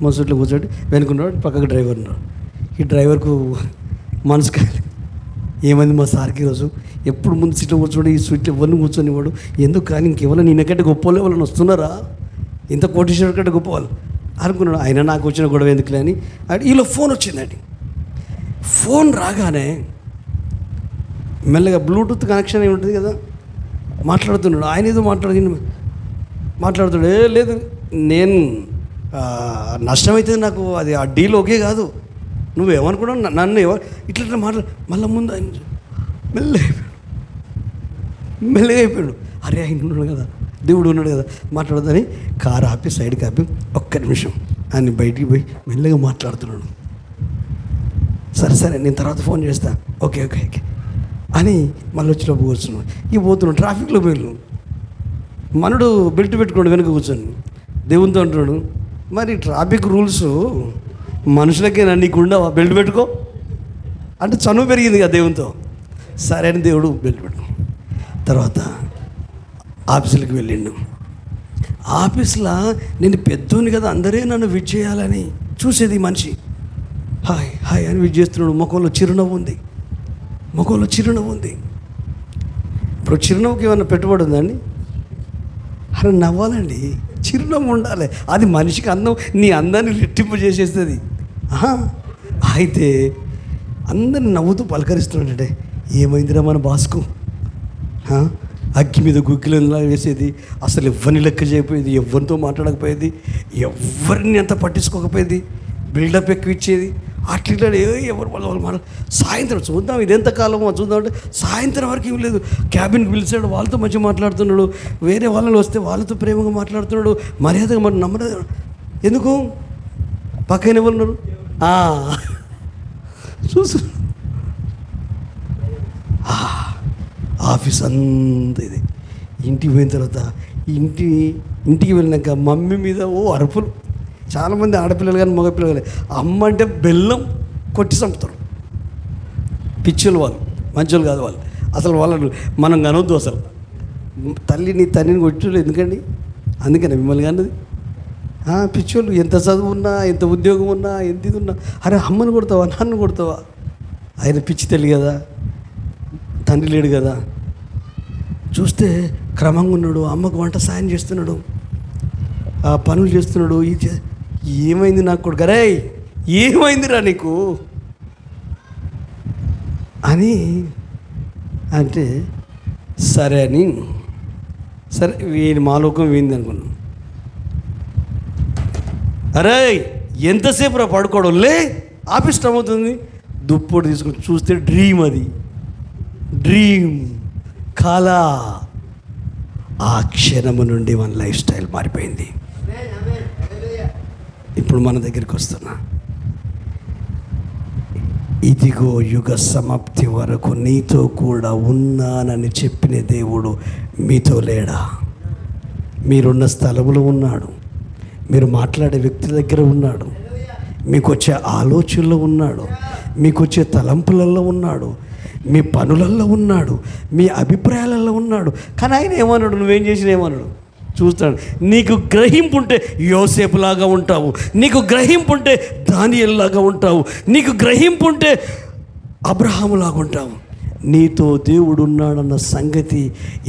ముందు సీట్లో కూర్చోటి వెనుకున్నాడు, పక్కకు డ్రైవర్ ఉన్నాడు. ఈ డ్రైవర్కు మనసు కాదు, ఏమైంది మా సార్కి ఈరోజు ఎప్పుడు ముందు సీట్లో కూర్చోడు, ఈ సీట్లో ఎవరిని కూర్చొనివాడు ఎందుకు? కానీ ఇంకెవరు నేనకంటే గొప్ప వాళ్ళు ఎవరైనా వస్తున్నారా, ఇంత కోటీశ్వరుడి కంటే గొప్ప వాళ్ళు అనుకున్నాడు. ఆయన నాకు వచ్చిన గొడవ ఎందుకులే అని ఈలో ఫోన్ వచ్చిందండి. ఫోన్ రాగానే మెల్లగా బ్లూటూత్ కనెక్షన్ అయి ఉంటుంది కదా, మాట్లాడుతున్నాడు. ఆయన ఏదో మాట్లాడుతాడు. లేదు నేను నష్టమైతే నాకు అది ఆ డీల్ ఓకే కాదు, నువ్వేమనుకున్నావు నన్ను ఇట్లా మళ్ళీ ముందు ఆయన మెల్లగా అయిపోయాడు. అరే ఆయన ఉన్నాడు కదా, దేవుడు ఉన్నాడు కదా, మాట్లాడదని కారు ఆపి సైడ్కి ఆపి ఒక్క నిమిషం ఆయన బయటికి పోయి మెల్లగా మాట్లాడుతున్నాడు. సరే నేను తర్వాత ఫోన్ చేస్తా, ఓకే అని మళ్ళీ వచ్చి లోపు కూర్చున్నాడు. పోతున్నాడు ట్రాఫిక్లో పోయాను. మనడు బెల్ట్ పెట్టుకోండి వెనుక కూర్చొని దేవునితో అంటున్నాడు, మరి ట్రాఫిక్ రూల్స్ మనుషులకేనా, నీకు ఉండవా? బెల్ట్ పెట్టుకో అంటే చనువు పెరిగింది కదా దేవునితో. సరే అని దేవుడు బెల్ట్ పెట్టుకో. తర్వాత ఆఫీసులకు వెళ్ళిండు. ఆఫీస్లో నేను పెద్దోని కదా, అందరే నన్ను విజ్ చేయాలని చూసేది మనిషి. హాయ్ అని విజ్ చేస్తున్నాడు. ముఖంలో చిరునవ్వు ఉంది. ఇప్పుడు చిరునవ్వుకి ఏమన్నా పెట్టుబడి ఉందండి? అరే నవ్వాలండి, చిరునవ్వు ఉండాలి. అది మనిషికి అందం, నీ అందాన్ని రెట్టింపు చేసేస్తుంది. అయితే అందరిని నవ్వుతూ పలకరిస్తున్నాడంటే, ఏమైందిరా మన బాస్కు? అగ్గి మీద గుగ్గిలంలా వేసేది, అసలు ఎవరిని లెక్క చేయకపోయేది, ఎవరితో మాట్లాడకపోయేది, ఎవరిని అంత పట్టించుకోకపోయేది, బిల్డప్ ఎక్కువ ఇచ్చేది. అట్లా ఎవరు వాళ్ళు సాయంత్రం చూద్దాం, ఇదెంతకాలమో చూద్దాం అంటే సాయంత్రం వరకు ఏం లేదు. క్యాబిన్కి పిలిచాడు, వాళ్ళతో మంచిగా మాట్లాడుతున్నాడు. వేరే వాళ్ళని వస్తే వాళ్ళతో ప్రేమగా మాట్లాడుతున్నాడు, మర్యాదగా మరి నమ్మలేదు. ఎందుకు? పక్కన ఎవరున్నారు చూసు. ఆఫీస్ అంతా ఇది. ఇంటికి పోయిన తర్వాత ఇంటికి వెళ్ళినాక మమ్మీ మీద అరుపులు. చాలామంది ఆడపిల్లలు కానీ మగపిల్లలు కానీ అమ్మ అంటే బెల్లం కొట్టి చంపుతారు. పిచ్చోళ్ళు వాళ్ళు, మంచోళ్ళు కాదు వాళ్ళు. అసలు వాళ్ళను మనం కనవద్దు. అసలు నీ తండ్రిని కొట్టలేదు ఎందుకండి? అందుకని మిమ్మల్ని కన్నది. పిచ్చోళ్ళు ఎంత చదువు ఉన్నా, ఎంత ఉద్యోగం ఉన్నా, ఎంత ఇది ఉన్నా, అరే అమ్మని కొడతావా, నాన్న కొడతావా? ఆయన పిచ్చి తల్లి కదా, తండ్రి లేడు కదా. చూస్తే క్రమంగా ఉన్నాడు, అమ్మకు వంట సాయం చేస్తున్నాడు, పనులు చేస్తున్నాడు. ఏమైంది నాకు కొడుకు? అరే ఏమైందిరా నీకు అని అంటే సరే వీని మాలోకం వీంది అనుకున్నాను. అరే ఎంతసేపు రా పడుకోవడం, లే ఆఫీస్ టైం అవుతుంది. దుప్పటి తీసుకొని చూస్తే డ్రీమ్ కళ. ఆ క్షణము నుండి మన లైఫ్ స్టైల్ మారిపోయింది. ఇప్పుడు మన దగ్గరికి వస్తున్నా. ఇదిగో యుగ సమాప్తి వరకు నీతో కూడా ఉన్నానని చెప్పిన దేవుడు మీతో లేడా? మీరున్న స్థలంలో ఉన్నాడు, మీరు మాట్లాడే వ్యక్తి దగ్గర ఉన్నాడు, మీకు వచ్చే ఆలోచనలో ఉన్నాడు, మీకు వచ్చే తలంపులలో ఉన్నాడు, మీ పనులలో ఉన్నాడు, మీ అభిప్రాయాలలో ఉన్నాడు. కానీ ఆయన ఏమన్నాడు? నువ్వేం చేసిన ఏమన్నాడు? చూస్తాడు. నీకు గ్రహింపు ఉంటే యోసేపులాగా ఉంటావు, నీకు గ్రహింపు ఉంటే దానియేలులాగా ఉంటావు, నీకు గ్రహింపు ఉంటే అబ్రహాములాగా ఉంటావు. నీతో దేవుడు ఉన్నాడన్న సంగతి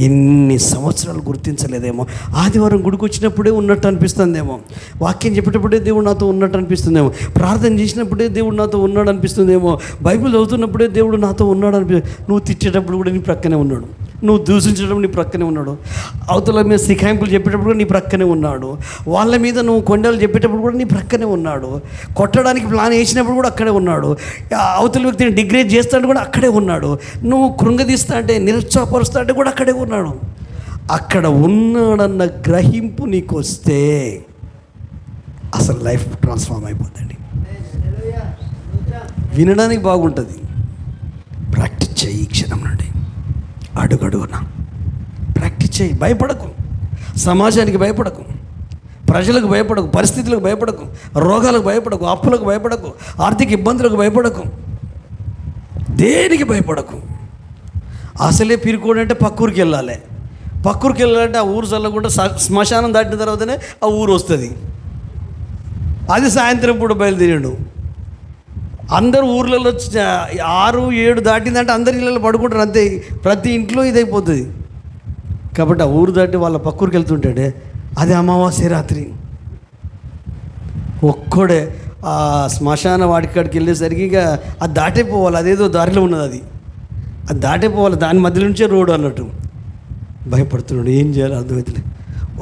ఇన్ని సంవత్సరాలు గుర్తించలేదేమో. ఆదివారం గుడికి వచ్చినప్పుడే ఉన్నట్టు అనిపిస్తుందేమో, వాక్యం చెప్పేటప్పుడే దేవుడు నాతో ఉన్నట్టు అనిపిస్తుందేమో, ప్రార్థన చేసినప్పుడే దేవుడు నాతో ఉన్నాడు అనిపిస్తుందేమో, బైబిల్ చదువుతున్నప్పుడే దేవుడు నాతో ఉన్నాడు నువ్వు తిట్టేటప్పుడు కూడా నీ ప్రక్కనే ఉన్నాడు, నువ్వు దూషించడం నీ ప్రక్కనే ఉన్నాడు, అవతల మీద సిఖాయింపులు చెప్పేటప్పుడు కూడా నీ ప్రక్కనే ఉన్నాడు, వాళ్ళ మీద నువ్వు కొండలు చెప్పేటప్పుడు కూడా నీ ప్రక్కనే ఉన్నాడు, కొట్టడానికి ప్లాన్ వేసినప్పుడు కూడా అక్కడే ఉన్నాడు, అవతల వ్యక్తిని డిగ్రేడ్ చేస్తాడు కూడా అక్కడే ఉన్నాడు, నువ్వు కృంగదీస్తా అంటే నిరుత్సాహపరుస్తా అంటే కూడా అక్కడే ఉన్నాడు. అక్కడ ఉన్నాడన్న గ్రహింపు నీకు వస్తే అసలు లైఫ్ ట్రాన్స్ఫార్మ్ అయిపోతుంది. వినడానికి బాగుంటుంది, ప్రాక్టీస్ చేయి. ఈ క్షణం నుండి అడుగడుగునా ప్రాక్టీస్ చేయి. భయపడకు, సమాజానికి భయపడకు, ప్రజలకు భయపడకు, పరిస్థితులకు భయపడకు, రోగాలకు భయపడకు, అప్పులకు భయపడకు, ఆర్థిక ఇబ్బందులకు భయపడకు, దేనికి భయపడకు. అసలే పిరుకోడంటే పక్కూరికి వెళ్ళాలి, పక్కూరికి వెళ్ళాలంటే ఆ ఊరు చల్లకుండా శ్మశానం దాటిన తర్వాతనే ఆ ఊరు వస్తుంది. అది సాయంత్రం పూట బయలుదేరాడు. అందరు ఊర్లలో 6-7 దాటిందంటే అందరి ఇళ్ళలో పడుకుంటారు అంతే. ప్రతి ఇంట్లో ఇదైపోతుంది. కాబట్టి ఆ ఊరు దాటి వాళ్ళ పక్కూరికి వెళ్తుంటాడే, అది అమావాస్య రాత్రి. ఒక్కడే ఆ శ్మశాన వాడికాడికి వెళ్ళేసరికి ఇక అది దాటైపోవాలి. అదేదో దారిలో ఉన్నది, అది దాటైపోవాలి. దాని మధ్య నుంచే రోడ్డు అన్నట్టు. భయపడుతున్నాడు, ఏం చేయాలి అర్థమవుతుంది.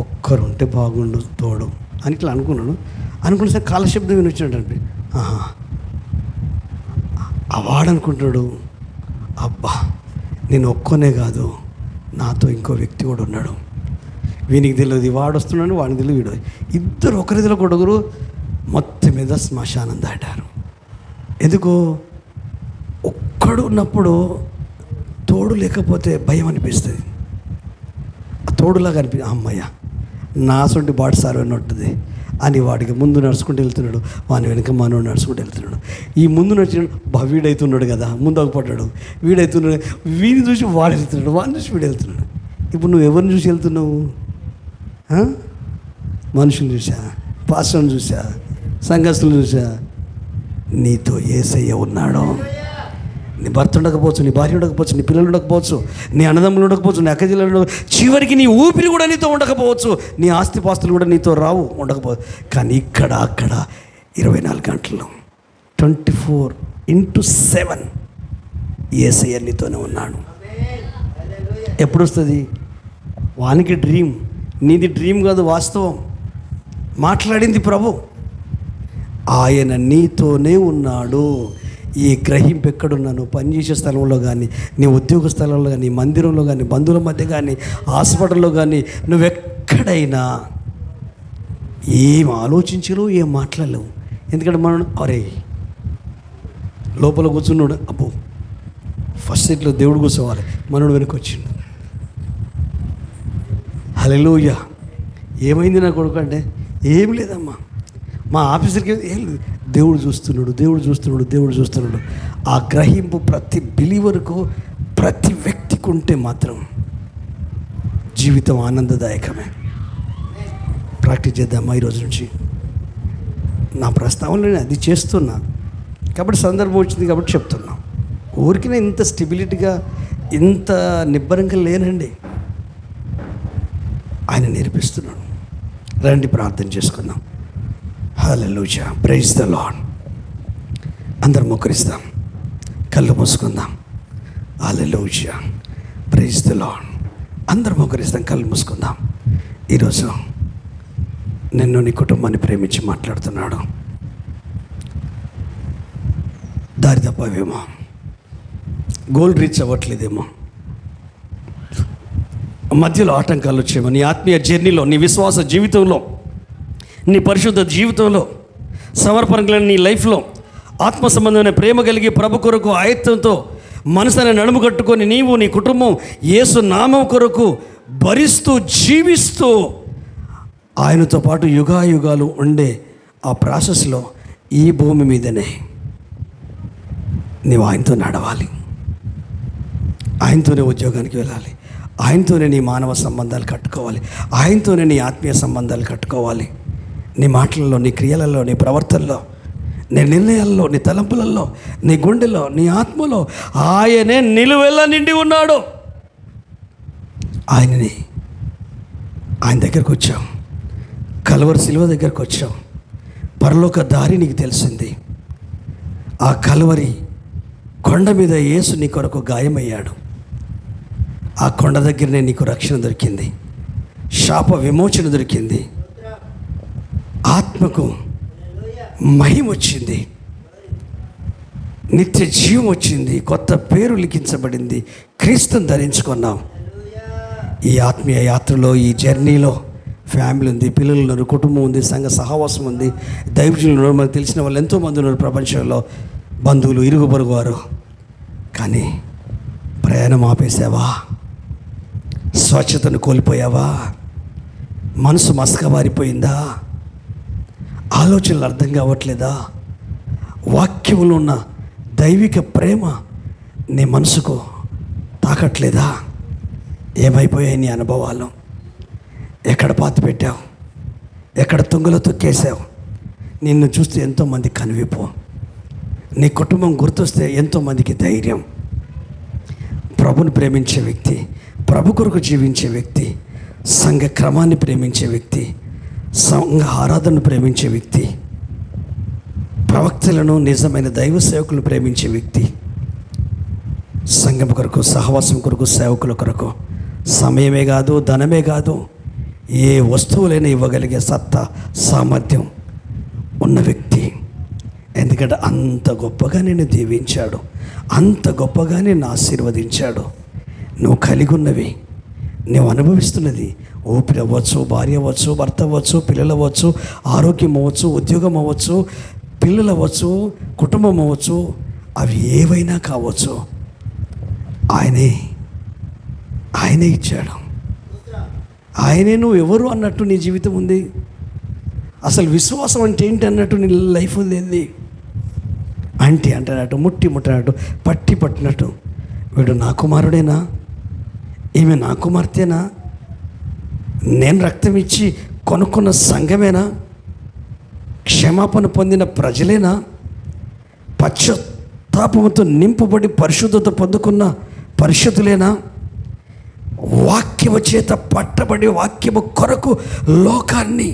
ఒక్కరు ఉంటే బాగుండు తోడు అని ఇట్లా అనుకున్న సరే కాలశబ్దం వినొచ్చినట్టు. వాడనుకుంటాడు, అబ్బా నేను ఒక్కనే కాదు, నాతో ఇంకో వ్యక్తి కూడా ఉన్నాడు. వీనికి తెలియదు వాడు వస్తున్నాడు, వాడికి తెలియదు వీడు. ఇద్దరు ఒకరిదిలో కొడుగురు మొత్తం మీద శ్మశానం దాటారు. ఎందుకు? ఒక్కడు ఉన్నప్పుడు తోడు లేకపోతే భయం అనిపిస్తుంది. ఆ తోడులాగా అమ్మయ్య నా సొంటి బాట సార్ అని ఉంటుంది అని వాడికి ముందు నడుచుకుంటూ వెళ్తున్నాడు, వాని వెనక మనోడు నడుచుకుంటూ వెళ్తున్నాడు. ఈ ముందు నడిచిన వీడైతున్నాడు కదా, ముందు ఒకపడ్డాడు, వీడైతున్నాడు, వీడిని చూసి వాడు వెళ్తున్నాడు, వాడిని చూసి వీడు వెళ్తున్నాడు. ఇప్పుడు నువ్వు ఎవరిని చూసి వెళ్తున్నావు? మనుషులు చూసా, పాస్టర్ని చూసా, సంఘస్థులు చూసా? నీతో యేసయ్య ఉన్నాడు. నీ భర్త ఉండకపోవచ్చు, నీ భార్య ఉండకపోవచ్చు, నీ పిల్లలు ఉండకపోవచ్చు, నీ అన్నదమ్ములు ఉండకపోవచ్చు, నీ అక్క జిల్లాలు, చివరికి నీ ఊపిరి కూడా నీతో ఉండకపోవచ్చు, నీ ఆస్తిపాస్తులు కూడా నీతో ఉండకపోవచ్చు. కానీ ఇక్కడ అక్కడ 24 గంటలు 24/7 యేసయ్య నీతోనే ఉన్నాడు. ఎప్పుడు వస్తుంది? వానికి డ్రీమ్, నీది డ్రీమ్ కాదు, వాస్తవం. మాట్లాడింది ప్రభు. ఆయన నీతోనే ఉన్నాడు. ఈ గ్రహింపు ఎక్కడున్నాను? పనిచేసే స్థలంలో కానీ, నీ ఉద్యోగ స్థలంలో కానీ, మందిరంలో కానీ, బంధువుల మధ్య కానీ, హాస్పిటల్లో కానీ, నువ్వెక్కడైనా ఏం ఆలోచించలేవు, ఏం మాట్లాడలేవు. ఎందుకంటే మనం అరే లోపల కూర్చున్నాడు, అబ్బో ఫస్ట్ సీట్లో దేవుడు కూర్చోవాలి, మనోడు వెనక్కి వచ్చిండు. హల్లెలూయా. ఏమైంది నా కొడుకు అంటే, ఏం లేదమ్మా, మా ఆఫీసర్కి ఏం లేదు, దేవుడు చూస్తున్నాడు, దేవుడు చూస్తున్నాడు, దేవుడు చూస్తున్నాడు. ఆ గ్రహింపు ప్రతి బిలీవర్కు, ప్రతి వ్యక్తికి ఉంటే మాత్రం జీవితం ఆనందదాయకమే. ప్రాక్టీస్ చేద్దామా ఈరోజు నుంచి? నా ప్రస్తావనలోనే అది చేస్తున్నా కాబట్టి, సందర్భం వచ్చింది కాబట్టి చెప్తున్నా. ఊరికినే ఇంత స్టెబిలిటీగా, ఇంత నిబ్బరంగా లేనండి. ఆయన నేర్పిస్తున్నాడు. రండి ప్రార్థన చేసుకుందాం. హల్లెలూయా, ప్రైజ్ ద లార్డ్. అందరం మోకరిస్తాం, కళ్ళు మూసుకుందాం. హల్లెలూయా, ప్రైజ్ ద లార్డ్. అందరం మోకరిస్తాం, కళ్ళు మూసుకుందాం. ఈరోజు నిన్ను, నీ కుటుంబాన్ని ప్రేమించి మాట్లాడుతున్నాడు. దారి తప్పవేమో, గోల్ రీచ్ అవ్వట్లేదేమో, మధ్యలో ఆటంకాలు వచ్చేమో, నీ ఆత్మీయ జర్నీలో, నీ విశ్వాస జీవితంలో, నీ పరిశుద్ధ జీవితంలో, సమర్పణ నీ లైఫ్లో, ఆత్మ సంబంధమైన ప్రేమ కలిగి ప్రభు కొరకు ఆయత్తంతో మనసుని నడుము కట్టుకొని నీవు, నీ కుటుంబం యేసు నామం కొరకు భరిస్తూ జీవిస్తూ ఆయనతో పాటు యుగాయుగాలు ఉండే ఆ ప్రాసెస్లో ఈ భూమి మీదనే నీవు ఆయనతో నడవాలి. ఆయనతోనే ఉద్యోగానికి వెళ్ళాలి, ఆయనతోనే నీ మానవ సంబంధాలు కట్టుకోవాలి, ఆయనతోనే నీ ఆత్మీయ సంబంధాలు కట్టుకోవాలి. నీ మాటలలో, నీ క్రియలలో, నీ ప్రవర్తనలో, నీ నిర్ణయాల్లో, నీ తలంపులలో, నీ గుండెలో, నీ ఆత్మలో ఆయనే నిలువెల్లా నిండి ఉన్నాడు. ఆయన దగ్గరకు వచ్చావు, కల్వరి శిలువ దగ్గరకు వచ్చావు, పరలోక దారి నీకు తెలిసింది. ఆ కల్వరి కొండ మీద యేసు నీ కొరకు గాయమయ్యాడు. ఆ కొండ దగ్గరనే నీకు రక్షణ దొరికింది, శాప విమోచన దొరికింది, ఆత్మకు మహిమ వచ్చింది, నిత్య జీవం వచ్చింది, కొత్త పేరు లిఖించబడింది, క్రీస్తుని ధరించుకున్నాం. ఈ ఆత్మీయ యాత్రలో, ఈ జర్నీలో ఫ్యామిలీ ఉంది, పిల్లలు ఉన్నారు, కుటుంబం ఉంది, సంఘ సహవాసం ఉంది, దైవజనులు ఉన్నారు, మనకు తెలిసిన వాళ్ళు ఎంతోమంది ఉన్నారు ప్రపంచంలో, బంధువులు, ఇరుగు పొరుగు వారు. కానీ ప్రయాణం ఆపేసావా? స్వచ్ఛతను కోల్పోయావా? మనసు మసకబారిపోయిందా? ఆలోచనలు అర్థం కావట్లేదా? వాక్యంలో ఉన్న దైవిక ప్రేమ నీ మనసుకు తాకట్లేదా? ఏమైపోయాయి నీ అనుభవాలు? ఎక్కడ పాతి పెట్టావు? ఎక్కడ తుంగలో తొక్కేసావు? నిన్ను చూస్తే ఎంతోమంది కనువిప్పు, నీ కుటుంబం గుర్తొస్తే ఎంతోమందికి ధైర్యం. ప్రభుని ప్రేమించే వ్యక్తి, ప్రభు కొరకు జీవించే వ్యక్తి, సంఘ క్రమాన్ని ప్రేమించే వ్యక్తి, సంఘ ఆరాధనను ప్రేమించే వ్యక్తి, ప్రవక్తలను, నిజమైన దైవ సేవకులను ప్రేమించే వ్యక్తి, సంఘం కొరకు, సహవాసం కొరకు, సేవకుల కొరకు సమయమే కాదు, ధనమే కాదు, ఏ వస్తువులైనా ఇవ్వగలిగే సత్తా, సామర్థ్యం ఉన్న వ్యక్తి. ఎందుకంటే అంత గొప్పగా నేను దీవించాడు, అంత గొప్పగా నేను ఆశీర్వదించాడు. నువ్వు కలిగి ఉన్నవి, నువ్వు అనుభవిస్తున్నది, ఊపిరి అవ్వచ్చు, భార్య అవ్వచ్చు, భర్త అవ్వచ్చు, పిల్లలు అవ్వచ్చు, ఆరోగ్యం అవ్వచ్చు, ఉద్యోగం అవ్వచ్చు, పిల్లలు అవ్వచ్చు, కుటుంబం అవ్వచ్చు, అవి ఏవైనా కావచ్చు, ఆయనే ఇచ్చాడు. ఆయనే నువ్వు ఎవరు అన్నట్టు నీ జీవితం ఉంది. అసలు విశ్వాసం అంటే ఏంటి అన్నట్టు నీ లైఫ్ ఉంది. అంటున్నట్టు, ముట్టినట్టు, పట్టినట్టు, వీడు నా కుమారుడేనా, ఈమె నా కుమార్తెనా, నేను రక్తం ఇచ్చి కొనుక్కున్న సంఘమేనా, క్షమాపణ పొందిన ప్రజలేనా, పశ్చాత్తాపంతో నింపబడి పరిశుద్ధత పొందుకున్న పరిశుద్ధులేనా, వాక్యము చేత పట్టబడి వాక్యము కొరకు లోకాన్ని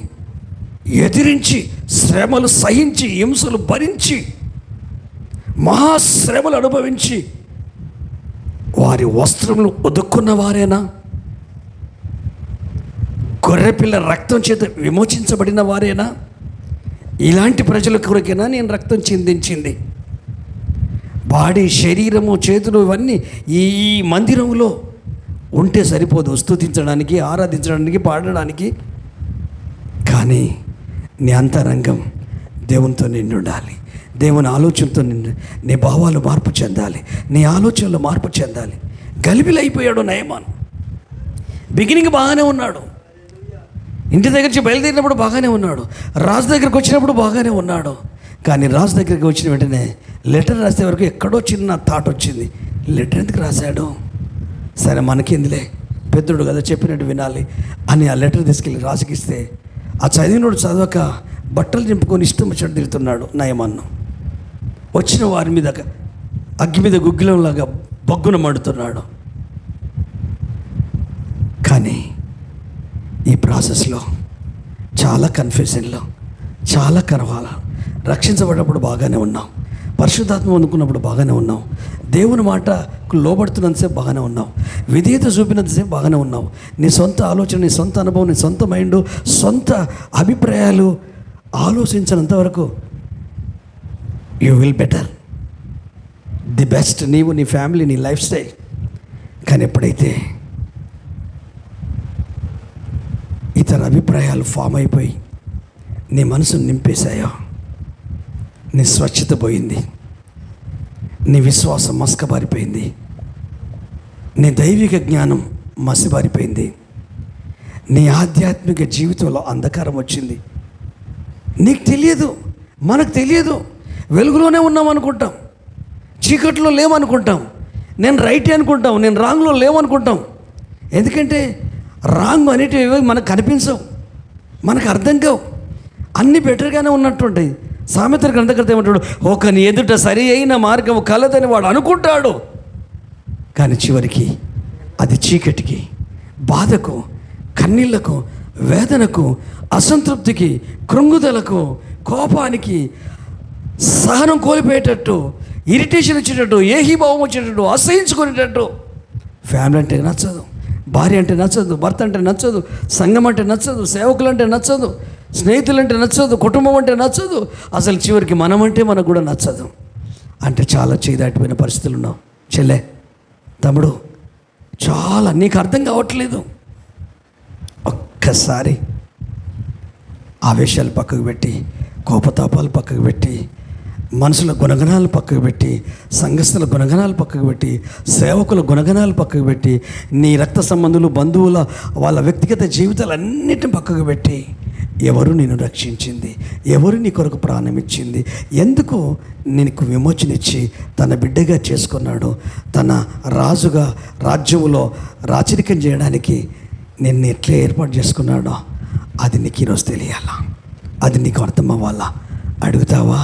ఎదిరించి శ్రమలు సహించి హింసలు భరించి మహాశ్రమలు అనుభవించి వారి వస్త్రములు ఉదుక్కున్న వారేనా, గొర్రెపిల్ల రక్తం చేత విమోచించబడిన వారేనా? ఇలాంటి ప్రజల కొరకేనా నేను రక్తం చిందించింది? బాడీ, శరీరము, చేతులు ఇవన్నీ ఈ మందిరంలో ఉంటే సరిపోదు స్తుతించడానికి, ఆరాధించడానికి, పాడడానికి. కానీ నీ అంతరంగం దేవునితో నిండి ఉండాలి, దేవుని ఆలోచనతో నిండి, నీ భావాలు మార్పు చెందాలి, నీ ఆలోచనలు మార్పు చెందాలి. గలిబిలైపోయాడు నయమాన్. బిగినింగ్ బాగానే ఉన్నాడు, ఇంటి దగ్గర నుంచి బయలుదేరినప్పుడు బాగానే ఉన్నాడు, రాజు దగ్గరికి వచ్చినప్పుడు బాగానే ఉన్నాడు. కానీ రాజు దగ్గరికి వచ్చిన వెంటనే లెటర్ రాసే వరకు ఎక్కడో చిన్న థాట్ వచ్చింది. లెటర్ ఎందుకు రాశాడు? సరే మనకిందిలే, పెద్దోడు కదా చెప్పినట్టు వినాలి అని ఆ లెటర్ తీసుకెళ్ళి రాజుకి ఇస్తే, ఆ చదివినోడు చదవక బట్టలు చింపుకొని ఇష్టం వచ్చినట్టు తిరుగుతున్నాడు నయమాన్ను. వచ్చిన వారి మీద అగ్గి మీద గుగ్గిలంలాగా బొగ్గున మండుతున్నాడు. కానీ ఈ ప్రాసెస్లో చాలా కన్ఫ్యూజన్లో, చాలా కరవాల, రక్షించబడినప్పుడు బాగానే ఉన్నాం, పరిశుద్ధాత్మ అందుకున్నప్పుడు బాగానే ఉన్నాం, దేవుని మాటకు లోబడుతున్నంతసేపు బాగానే ఉన్నావు, విధేయత చూపినంతసేపు బాగానే ఉన్నావు. నీ సొంత ఆలోచన, నీ సొంత అనుభవం, నీ సొంత మైండ్, సొంత అభిప్రాయాలు ఆలోచించినంత వరకు you will better, the best, నీవు, నీ ఫ్యామిలీ, నీ లైఫ్ స్టైల్. కానీ ఎప్పుడైతే ఇతర అభిప్రాయాలు ఫామ్ అయిపోయి నీ మనసును నింపేశాయో, నీ స్వచ్ఛత పోయింది, నీ విశ్వాసం మసకబారిపోయింది, నీ దైవిక జ్ఞానం మసిబారిపోయింది, నీ ఆధ్యాత్మిక జీవితంలో అంధకారం వచ్చింది. నీకు తెలియదు, మనకు తెలియదు, వెలుగులోనే ఉన్నాం అనుకుంటాం, చీకట్లో లేవనుకుంటాం, నేను రైటే అనుకుంటాం, నేను రాంగ్లో లేవనుకుంటాం. ఎందుకంటే రాంగ్ అనేటివి మనకు కనిపించవు, మనకు అర్థం కావు, అన్నీ బెటర్గానే ఉన్నట్టుంటాయి. సామెతల గ్రంథకర్త ఏమంటాడు, ఒకని ఎదుట సరి అయిన మార్గము కలదని వాడు అనుకుంటాడు, కానీ చివరికి అది చీకటికి, బాధకు, కన్నీళ్లకు, వేదనకు, అసంతృప్తికి, కృంగుదలకు, కోపానికి, సహనం కోల్పోయేటట్టు, ఇరిటేషన్ వచ్చేటట్టు, ఏహీభావం వచ్చేటట్టు, అసహించుకునేటట్టు. ఫ్యామిలీ అంటే నచ్చదు, భార్య అంటే నచ్చదు, భర్త అంటే నచ్చదు, సంఘం అంటే నచ్చదు, సేవకులు అంటే నచ్చదు, స్నేహితులు అంటే నచ్చదు, కుటుంబం అంటే నచ్చదు, అసలు చివరికి మనం అంటే మనకు కూడా నచ్చదు. అంటే చాలా చేదాటిపోయిన పరిస్థితులు ఉన్నావు చెల్లె, తమ్ముడు. చాలా నీకు అర్థం కావట్లేదు. ఒక్కసారి ఆవేశాలు పక్కకు పెట్టి, కోపతాపాలు పక్కకు పెట్టి, మనుషుల గుణగణాలు పక్కకు పెట్టి, సంఘస్థుల గుణగణాలు పక్కకు పెట్టి, సేవకుల గుణగణాలు పక్కకు పెట్టి, నీ రక్త సంబంధులు, బంధువుల వాళ్ళ వ్యక్తిగత జీవితాలన్నిటిని పక్కకు పెట్టి, ఎవరు నిన్ను రక్షించింది, ఎవరు నీ కొరకు ప్రాణం ఇచ్చింది, ఎందుకు నీకు విమోచన ఇచ్చి తన బిడ్డగా చేసుకున్నాడు, తన రాజుగా రాజ్యములో రాచరికం చేయడానికి నిన్ను ఎట్లా ఏర్పాటు చేసుకున్నాడో అది నీకు ఈరోజు తెలియాలా, అది నీకు అర్థం అవ్వాలా. అడుగుతావా?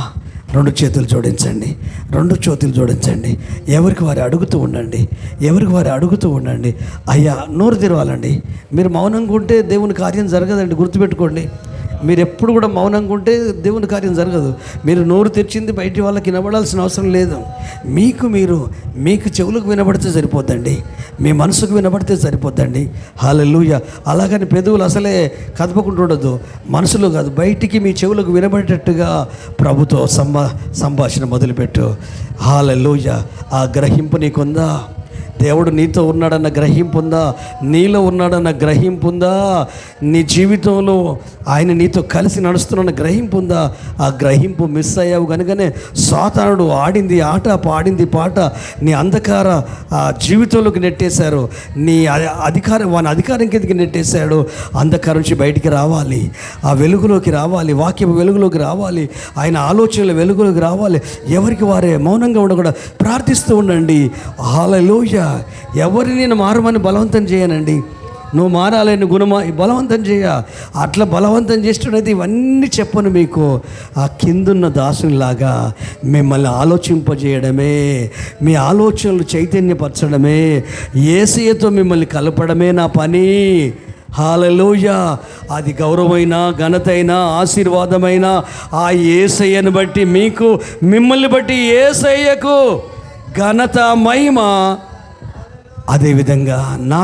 రెండు చేతులు జోడించండి, రెండు చేతులు జోడించండి, ఎవరికి వారు అడుగుతూ ఉండండి, ఎవరికి వారు అడుగుతూ ఉండండి. అయ్యా, నోరు తెరవాలండి. మీరు మౌనంగా ఉంటే దేవుని కార్యం జరగదండి, గుర్తుపెట్టుకోండి. మీరు ఎప్పుడు కూడా మౌనంగా ఉంటే దేవుని కార్యం జరగదు. మీరు నోరు తెరిచింది బయటి వాళ్ళకి వినబడాల్సిన అవసరం లేదు. మీకు చెవులకు వినబడితే సరిపోద్దండి, మీ మనసుకు వినబడితే సరిపోద్దండి. హల్లెలూయా. అలాగని పెదవులు అసలే కదపకుంటుండదు, మనసులో కాదు, బయటికి మీ చెవులకు వినబడేటట్టుగా ప్రభుతో సంభాషణ మొదలుపెట్టు. హల్లెలూయా. ఆ గ్రహింపు నీకుందా? దేవుడు నీతో ఉన్నాడన్న గ్రహింపు ఉందా? నీలో ఉన్నాడన్న గ్రహింపు ఉందా? నీ జీవితంలో ఆయన నీతో కలిసి నడుస్తున్న గ్రహింపు ఉందా? ఆ గ్రహింపు మిస్ అయ్యావు కనుకనే సాతానుడు ఆడింది ఆట, పాడింది పాట నీ అంధకార జీవితంలోకి నెట్టేశారు. నీ వాని అధికారం కిందకి నెట్టేశాడు. అంధకారం నుంచి బయటికి రావాలి, ఆ వెలుగులోకి రావాలి, వాక్యం వెలుగులోకి రావాలి, ఆయన ఆలోచనల వెలుగులోకి రావాలి. ఎవరికి వారే మౌనంగా ఉండకుండా ప్రార్థిస్తూ ఉండండి. హల్లెలూయా. ఎవరిని నేను మారమని బలవంతం చేయనండి. నువ్వు మారాలని బలవంతం చేయ. అట్లా బలవంతం చేస్తున్నది ఇవన్నీ చెప్పను మీకు. ఆ కిందున్న దాసునిలాగా మిమ్మల్ని ఆలోచింపజేయడమే, మీ ఆలోచనలు చైతన్యపరచడమే, యేసయ్యతో మిమ్మల్ని కలపడమే నా పని. హల్లెలూయా. అది గౌరవమైన, ఘనతైన, ఆశీర్వాదమైన ఆ యేసయ్యను బట్టి మీకు, మిమ్మల్ని బట్టి యేసయ్యకు ఘనత, మహిమ. అదేవిధంగా నా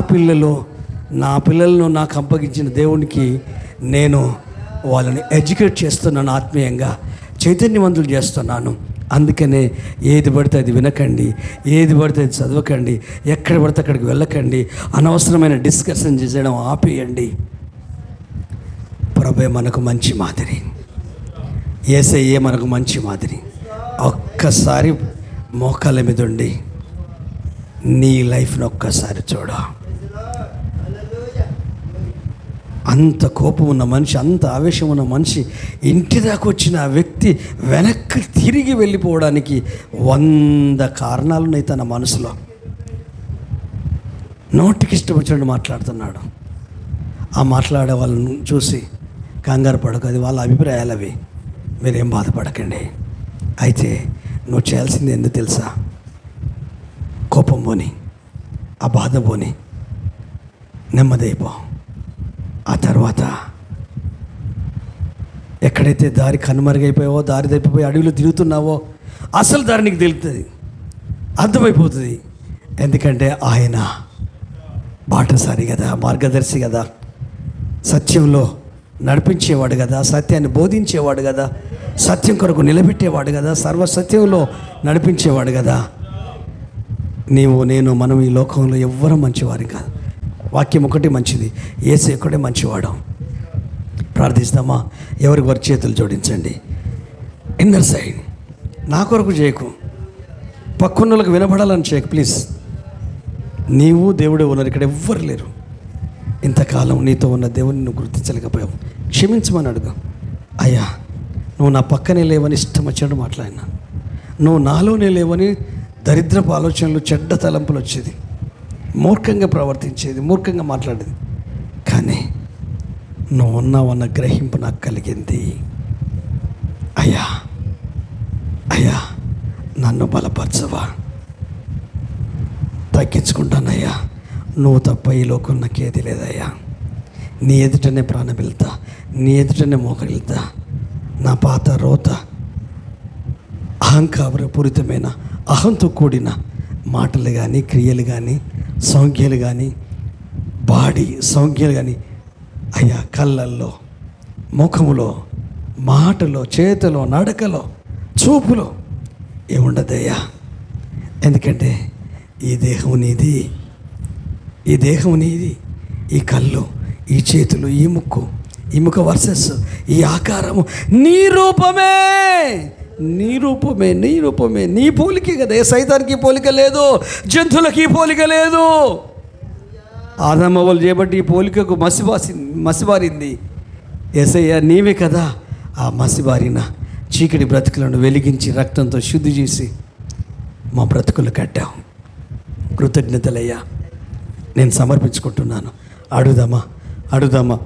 పిల్లలను నాకు అప్పగించిన దేవునికి నేను వాళ్ళని ఎడ్యుకేట్ చేస్తున్నాను, ఆత్మీయంగా చైతన్యవంతులు చేస్తున్నాను. అందుకనే ఏది పడితే అది వినకండి, ఏది పడితే అది చదవకండి, ఎక్కడ పడితే అక్కడికి వెళ్ళకండి, అనవసరమైన డిస్కషన్ చేయడం ఆపేయండి. ప్రభువే మనకు మంచి మాదిరి, యేసయ్యే మనకు మంచి మాదిరి. ఒక్కసారి మోకాళ్ళ మీద ఉండి నీ లైఫ్ని ఒక్కసారి చూడ. అంత కోపం ఉన్న మనిషి, అంత ఆవేశం ఉన్న మనిషి, ఇంటి దాకా వచ్చిన ఆ వ్యక్తి వెనక్కి తిరిగి వెళ్ళిపోవడానికి 100 కారణాలు ఉన్నాయి తన మనసులో. నోటికి ఇష్టం వచ్చినట్టు మాట్లాడుతున్నాడు. ఆ మాట్లాడే వాళ్ళని చూసి కంగారు పడకు, అది వాళ్ళ అభిప్రాయాలు అవి, మీరేం బాధపడకండి. అయితే నువ్వు చేయాల్సింది ఎందుకు తెలుసా? కోపం పోని, ఆ బాధ పోని, నెమ్మదైపో. ఆ తర్వాత ఎక్కడైతే దారి కనుమరుగైపోయావో, దారి తప్పిపోయి అడవిలో తిరుగుతున్నావో, అసలు దారి నీకు తెలుస్తుంది, అర్థమైపోతుంది. ఎందుకంటే ఆయన బాటసారి కదా, మార్గదర్శి కదా, సత్యంలో నడిపించేవాడు కదా, సత్యాన్ని బోధించేవాడు కదా, సత్యం కొరకు నిలబెట్టేవాడు కదా, సర్వసత్యంలో నడిపించేవాడు కదా. మనం ఈ లోకంలో ఎవ్వరూ మంచివారు కాదు. వాక్యం ఒకటి మంచిది, యేసయ్య ఒకటే మంచివాడు. ప్రార్థిస్తామా? ఎవరికి వారి చేతులు జోడించండి. ఇన్నర్ సైడ్ నా కొరకు చేయకు, పక్కన్నోళ్ళకి వినపడాలని చేయకు ప్లీజ్. నీవు దేవుడే ఉన్నారు, ఇక్కడ ఎవ్వరు లేరు. ఇంతకాలం నీతో ఉన్న దేవుని నువ్వు గుర్తించలేకపోయావు, క్షమించమని అడుగు. అయ్యా, నువ్వు నా పక్కనే లేవని ఇష్టం వచ్చాడు మాట్లాడినా, నువ్వు నాలోనే లేవని దరిద్రపు ఆలోచనలు, చెడ్డ తలంపులు వచ్చేది, మూర్ఖంగా ప్రవర్తించేది, మూర్ఖంగా మాట్లాడేది. కానీ నువ్వు ఉన్నావన్న గ్రహింపు నాకు కలిగింది. అయ్యా అయ్యా నన్ను బలపరచవా? తగ్గించుకుంటానయ్యా, నువ్వు తప్ప ఈ లోకం నాకేది లేదయ్యా. నీ ఎదుటనే ప్రాణం వెళ్తా, నీ ఎదుటనే మోకరిల్తా. నా పాత రోత, అహంకారపూరితమైన, అహంతో కూడిన మాటలు కానీ, క్రియలు కానీ, సౌఖ్యాలు కానీ, బాడీ సౌఖ్యాలు కానీ, అయ్యా కళ్ళల్లో, ముఖములో, మాటలో, చేతిలో, నడకలో, చూపులో ఏముండదయ్యా. ఎందుకంటే ఈ దేహం నీది, ఈ దేహం నీది. ఈ కళ్ళు, ఈ చేతులు, ఈ ముక్కు, ఈ ముఖ వర్సెస్ ఈ ఆకారము నీ రూపమే, నీ రూపమే, నీ రూపమే, నీ పోలికే కదా. ఏ సైతానికి పోలిక లేదు, జంతువులకి పోలిక లేదు. ఆదమవ్వలు చేయబట్టి ఈ పోలికకు మసిబారింది. యేసయ్య నీవే కదా ఆ మసిబారిన చీకటి బ్రతుకులను వెలిగించి రక్తంతో శుద్ధి చేసి మా బ్రతుకులు కట్టావు. కృతజ్ఞతలయ్యా, నేను సమర్పించుకుంటున్నాను. అడుగుదామా?